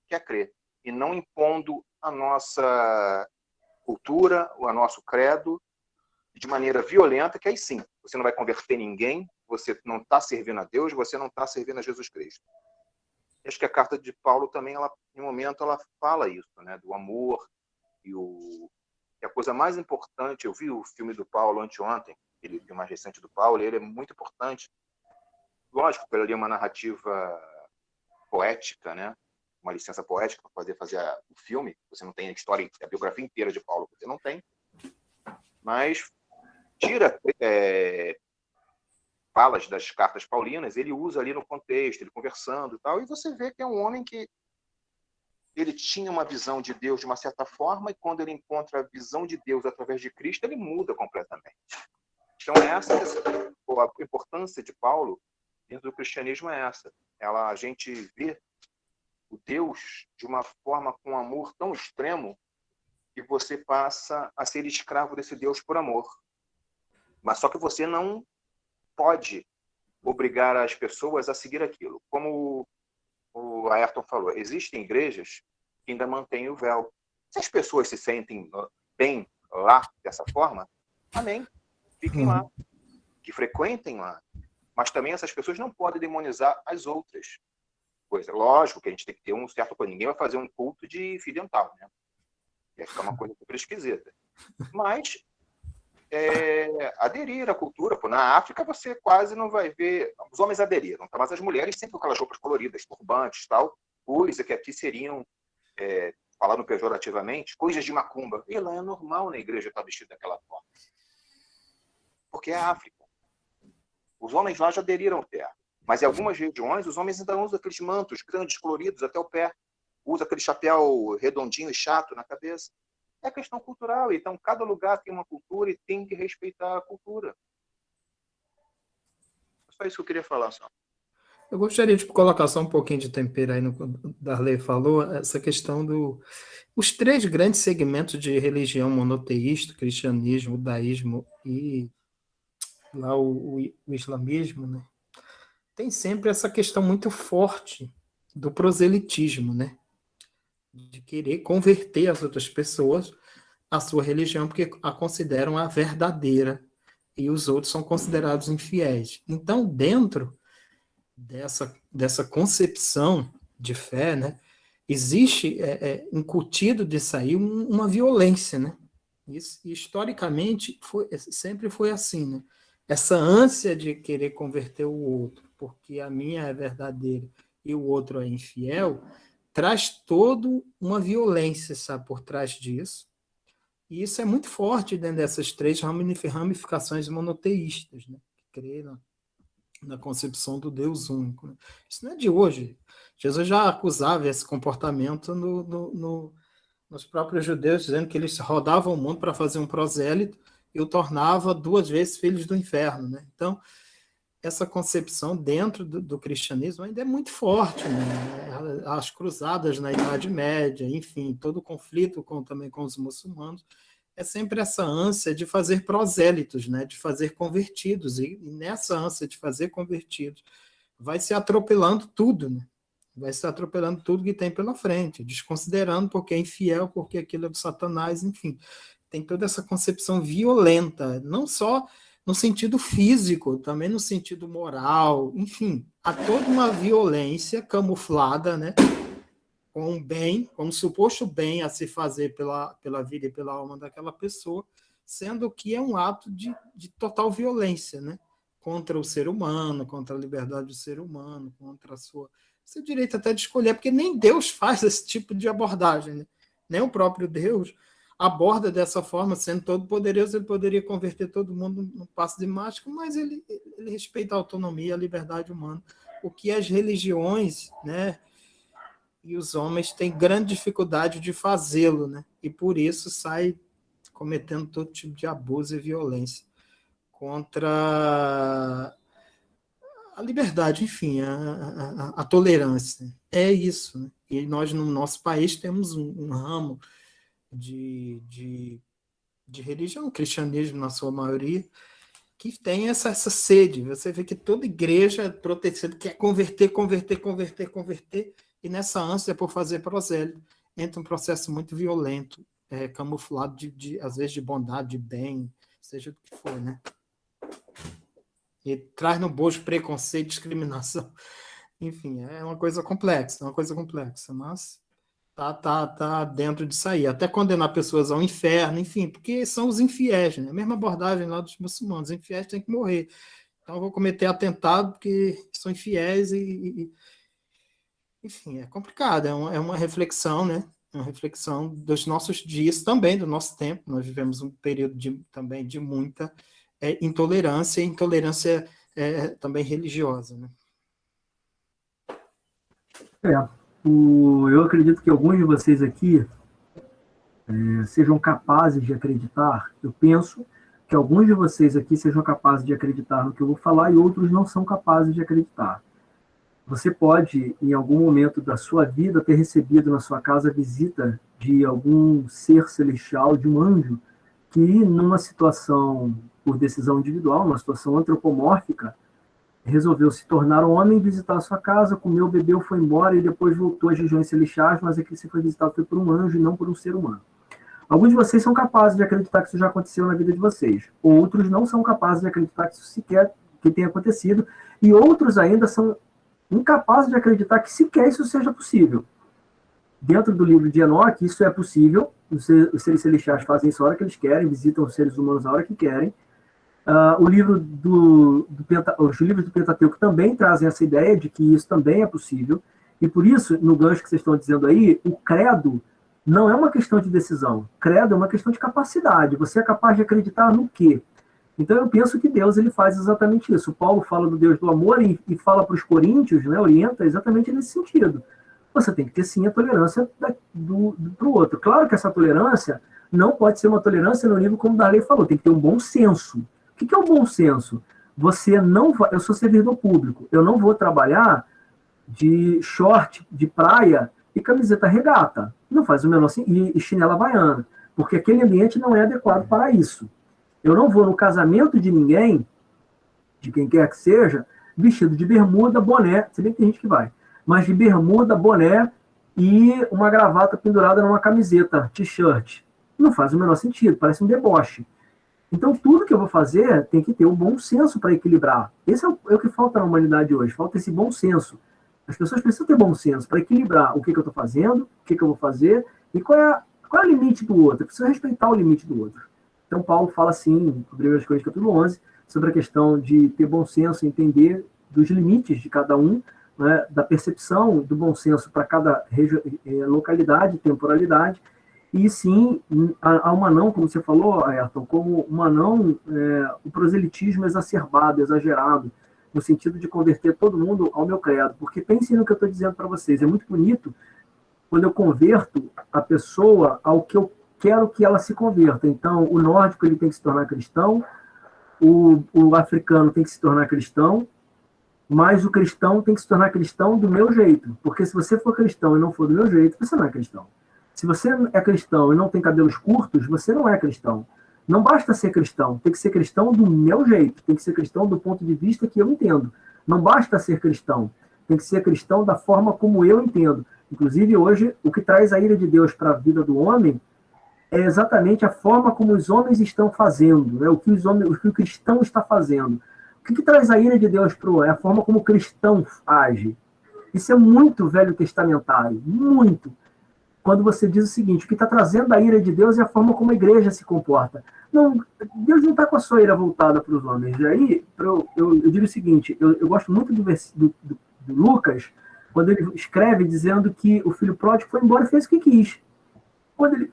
quer crer, e não impondo a nossa cultura, o nosso credo, de maneira violenta, que aí sim, você não vai converter ninguém, você não está servindo a Deus, você não está servindo a Jesus Cristo. Acho que a carta de Paulo também, em um momento, ela fala isso, né, do amor, e a coisa mais importante, eu vi o filme do Paulo anteontem, aquele filme mais recente do Paulo, ele é muito importante. Lógico, ele ali é uma narrativa poética, né? Uma licença poética para poder fazer o filme. Você não tem a história, a biografia inteira de Paulo, você não tem. Mas tira falas das cartas paulinas, ele usa ali no contexto, ele conversando e tal, e você vê que é um homem que ele tinha uma visão de Deus de uma certa forma, e quando ele encontra a visão de Deus através de Cristo, ele muda completamente. Então, a importância de Paulo dentro do cristianismo é essa. A gente vê o Deus de uma forma com amor tão extremo que você passa a ser escravo desse Deus por amor. Mas só que você não pode obrigar as pessoas a seguir aquilo. Como o Ayrton falou, existem igrejas que ainda mantêm o véu. Se as pessoas se sentem bem lá dessa forma, amém, fiquem lá, que frequentem lá. Mas também essas pessoas não podem demonizar as outras coisas. Lógico que a gente tem que ter um certo... Ninguém vai fazer um culto de fio dental, né? Vai ficar uma coisa super esquisita. Mas aderir à cultura. Pô, na África você quase não vai ver, os homens aderiram, tá? Mas as mulheres sempre com aquelas roupas coloridas, turbantes, tal, coisa que aqui seriam, falando pejorativamente, coisas de macumba. E lá é normal na igreja estar vestido daquela forma. Porque é a África. Os homens lá já aderiram ao terno. Mas em algumas regiões, os homens ainda usam aqueles mantos grandes, coloridos, até o pé. Usa aquele chapéu redondinho e chato na cabeça. É questão cultural. Então, cada lugar tem uma cultura e tem que respeitar a cultura. É só isso que eu queria falar, só. Eu gostaria de colocar só um pouquinho de tempero aí no que o Darley falou, essa questão os 3 grandes segmentos de religião monoteísta, cristianismo, judaísmo e lá o islamismo, né? Tem sempre essa questão muito forte do proselitismo, né? De querer converter as outras pessoas à sua religião, porque a consideram a verdadeira e os outros são considerados infiéis. Então, dentro dessa concepção de fé, né, existe incutido disso aí uma violência, né? Isso, historicamente, sempre foi assim, né? Essa ânsia de querer converter o outro, porque a minha é verdadeira e o outro é infiel, traz toda uma violência, sabe, por trás disso. E isso é muito forte dentro dessas 3 ramificações monoteístas, né? Que creem na concepção do Deus único. Né? Isso não é de hoje. Jesus já acusava esse comportamento nos próprios judeus, dizendo que eles rodavam o mundo para fazer um prosélito e o tornava 2 vezes filhos do inferno. Né? Então, essa concepção dentro do cristianismo ainda é muito forte. Né? As cruzadas na Idade Média, enfim, todo o conflito também com os muçulmanos, é sempre essa ânsia de fazer prosélitos, né? De fazer convertidos. E nessa ânsia de fazer convertidos, vai se atropelando tudo, né? Vai se atropelando tudo que tem pela frente, desconsiderando porque é infiel, porque aquilo é do Satanás, enfim. Tem toda essa concepção violenta, não só no sentido físico, também no sentido moral, enfim. Há toda uma violência camuflada, né? Com um bem, com um suposto bem a se fazer pela vida e pela alma daquela pessoa, sendo que é um ato de total violência, né? Contra o ser humano, contra a liberdade do ser humano, contra seu direito até de escolher, porque nem Deus faz esse tipo de abordagem, né? Nem o próprio Deus aborda dessa forma, sendo todo poderoso, ele poderia converter todo mundo num passo de mágica, mas ele respeita a autonomia, a liberdade humana, o que as religiões, né? E os homens têm grande dificuldade de fazê-lo, né? E por isso sai cometendo todo tipo de abuso e violência contra a liberdade, enfim, a tolerância. É isso, né? E nós, no nosso país, temos um ramo de religião, cristianismo na sua maioria, que tem essa sede. Você vê que toda igreja protestante quer converter, e nessa ânsia por fazer prosélito, entra um processo muito violento, camuflado às vezes de bondade, de bem, seja do que for, né? E traz no bojo preconceito, discriminação. Enfim, é uma coisa complexa, mas tá dentro disso aí. Até condenar pessoas ao inferno, enfim, porque são os infiéis, né? A mesma abordagem lá dos muçulmanos, os infiéis têm que morrer. Então eu vou cometer atentado porque são infiéis enfim, é complicado, é uma reflexão, né? Uma reflexão dos nossos dias, também do nosso tempo. Nós vivemos um período também de muita intolerância, e intolerância também religiosa, né? Eu acredito que alguns de vocês aqui sejam capazes de acreditar. Eu penso que alguns de vocês aqui sejam capazes de acreditar no que eu vou falar e outros não são capazes de acreditar. Você pode, em algum momento da sua vida, ter recebido na sua casa a visita de algum ser celestial, de um anjo, que numa situação, por decisão individual, numa situação antropomórfica, resolveu se tornar um homem, visitar a sua casa, comeu, bebeu, foi embora e depois voltou às regiões celestiais, mas aqui você foi visitado foi por um anjo e não por um ser humano. Alguns de vocês são capazes de acreditar que isso já aconteceu na vida de vocês. Outros não são capazes de acreditar que isso sequer tenha acontecido. E outros ainda são incapazes de acreditar que sequer isso seja possível. Dentro do livro de Enoque, isso é possível. Os seres celestiais fazem isso a hora que eles querem, visitam os seres humanos a hora que querem. Os livros do Pentateuco também trazem essa ideia de que isso também é possível. E por isso, no gancho que vocês estão dizendo aí, o credo não é uma questão de decisão. Credo é uma questão de capacidade. Você é capaz de acreditar no quê? Então eu penso que Deus ele faz exatamente isso. Paulo fala do Deus do amor e fala para os coríntios, né, orienta exatamente nesse sentido. Você tem que ter sim a tolerância para o outro. Claro que essa tolerância não pode ser uma tolerância no nível como o Darley falou, tem que ter um bom senso. O que é o bom senso? Você não vai, eu sou servidor público, eu não vou trabalhar de short, de praia e camiseta regata. Não faz o menor sentido, e chinela havaiana, porque aquele ambiente não é adequado para isso. Eu não vou no casamento de ninguém, de quem quer que seja, vestido de bermuda, boné, se bem que tem gente que vai, mas de bermuda, boné e uma gravata pendurada numa camiseta, t-shirt. Não faz o menor sentido, parece um deboche. Então, tudo que eu vou fazer tem que ter um bom senso para equilibrar. Esse é o que falta na humanidade hoje, falta esse bom senso. As pessoas precisam ter bom senso para equilibrar o que eu estou fazendo, o que eu vou fazer e qual é o limite do outro. Eu preciso respeitar o limite do outro. Então, Paulo fala assim, em 1 Coríntios capítulo 11, sobre a questão de ter bom senso, entender dos limites de cada um, né, da percepção do bom senso para cada localidade, temporalidade, e sim, há uma não, como você falou, Ayrton, como uma não, o proselitismo exacerbado, exagerado, no sentido de converter todo mundo ao meu credo, porque pensem no que eu estou dizendo para vocês, é muito bonito quando eu converto a pessoa ao que eu quero que ela se converta. Então, o nórdico ele tem que se tornar cristão, o africano tem que se tornar cristão, mas o cristão tem que se tornar cristão do meu jeito, porque se você for cristão e não for do meu jeito, você não é cristão. Se você é cristão e não tem cabelos curtos, você não é cristão. Não basta ser cristão, tem que ser cristão do meu jeito, tem que ser cristão do ponto de vista que eu entendo. Não basta ser cristão, tem que ser cristão da forma como eu entendo. Inclusive, hoje, o que traz a ira de Deus para a vida do homem é exatamente a forma como os homens estão fazendo, né? o que o cristão está fazendo. O que traz a ira de Deus para o homem? É a forma como o cristão age. Isso é muito velho testamentário, muito. Quando você diz o seguinte, o que está trazendo a ira de Deus é a forma como a igreja se comporta. Não, Deus não está com a sua ira voltada para os homens. E aí, eu digo o seguinte, eu gosto muito do Lucas, quando ele escreve dizendo que o filho pródigo foi embora e fez o que quis. Quando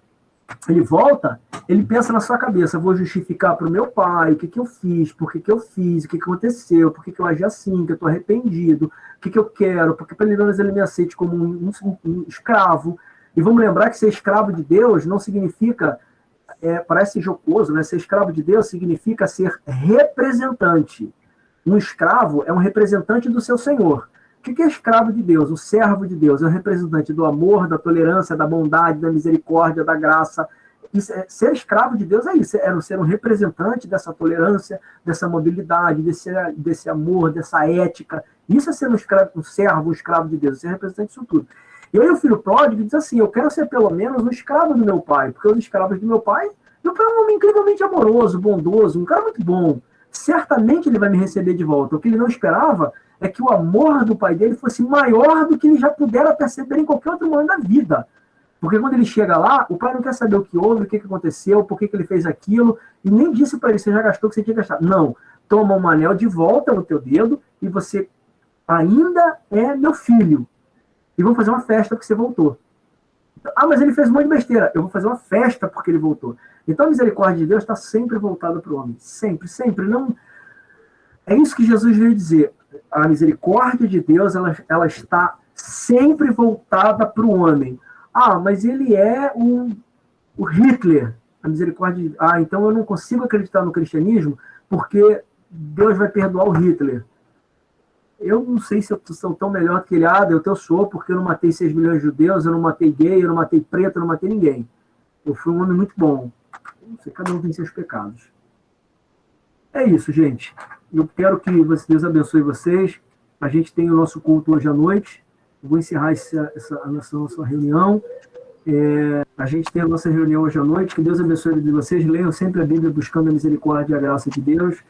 ele volta, ele pensa na sua cabeça, vou justificar para o meu pai o que eu fiz, por que eu fiz, o que aconteceu, por que eu agi assim, que eu estou arrependido, o que eu quero, porque pelo menos ele me aceite como um escravo. E vamos lembrar que ser escravo de Deus não significa, parece jocoso, né? Ser escravo de Deus significa ser representante. Um escravo é um representante do seu senhor. O que é escravo de Deus? O servo de Deus é um representante do amor, da tolerância, da bondade, da misericórdia, da graça. Ser escravo de Deus é isso, é ser um representante dessa tolerância, dessa mobilidade, desse amor, dessa ética. Isso é ser um servo, um escravo de Deus, ser representante disso tudo. E aí o filho pródigo diz assim, eu quero ser pelo menos um escravo do meu pai, porque os escravos do meu pai é um homem incrivelmente amoroso, bondoso, um cara muito bom. Certamente ele vai me receber de volta. O que ele não esperava é que o amor do pai dele fosse maior do que ele já pudera perceber em qualquer outro momento da vida. Porque quando ele chega lá, o pai não quer saber o que houve, o que aconteceu, por que ele fez aquilo, e nem disse para ele, você já gastou o que você tinha gastado. Não, toma um anel de volta no teu dedo e você ainda é meu filho. E vamos fazer uma festa porque você voltou. Mas ele fez um monte de besteira. Eu vou fazer uma festa porque ele voltou. Então a misericórdia de Deus está sempre voltada para o homem. Sempre, sempre. Não... É isso que Jesus veio dizer. A misericórdia de Deus ela está sempre voltada para o homem. Mas ele é o Hitler. A misericórdia de... então eu não consigo acreditar no cristianismo porque Deus vai perdoar o Hitler. Eu não sei se eu sou tão melhor que ele. Eu sou, porque eu não matei 6 milhões de judeus, eu não matei gay, eu não matei preto, eu não matei ninguém. Eu fui um homem muito bom. Não sei, cada um tem seus pecados. É isso, gente. Eu quero que Deus abençoe vocês. A gente tem o nosso culto hoje à noite. Eu vou encerrar a nossa reunião. A gente tem a nossa reunião hoje à noite. Que Deus abençoe a vida de vocês. Leiam sempre a Bíblia buscando a misericórdia e a graça de Deus.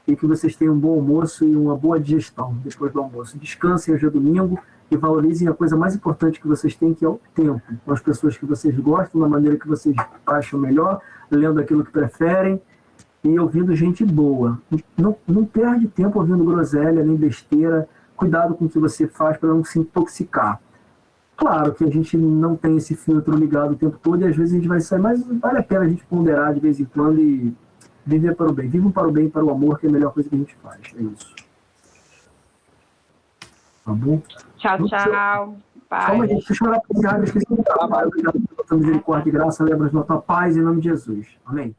e que vocês tenham um bom almoço e uma boa digestão depois do almoço. Descansem hoje é domingo e valorizem a coisa mais importante que vocês têm, que é o tempo, com as pessoas que vocês gostam, da maneira que vocês acham melhor, lendo aquilo que preferem e ouvindo gente boa. Não perde tempo ouvindo groselha nem besteira. Cuidado com o que você faz para não se intoxicar. Claro que a gente não tem esse filtro ligado o tempo todo e às vezes a gente vai sair, mas vale a pena a gente ponderar de vez em quando e viver para o bem. Vivam para o bem e para o amor, que é a melhor coisa que a gente faz. É isso. Tá bom? Tchau, tchau. Calma, gente. Deixa eu orar para o Senhor. Esqueci de falar. Obrigado pela tua misericórdia e graça. Lembra-nos da tua paz em nome de Jesus. Amém.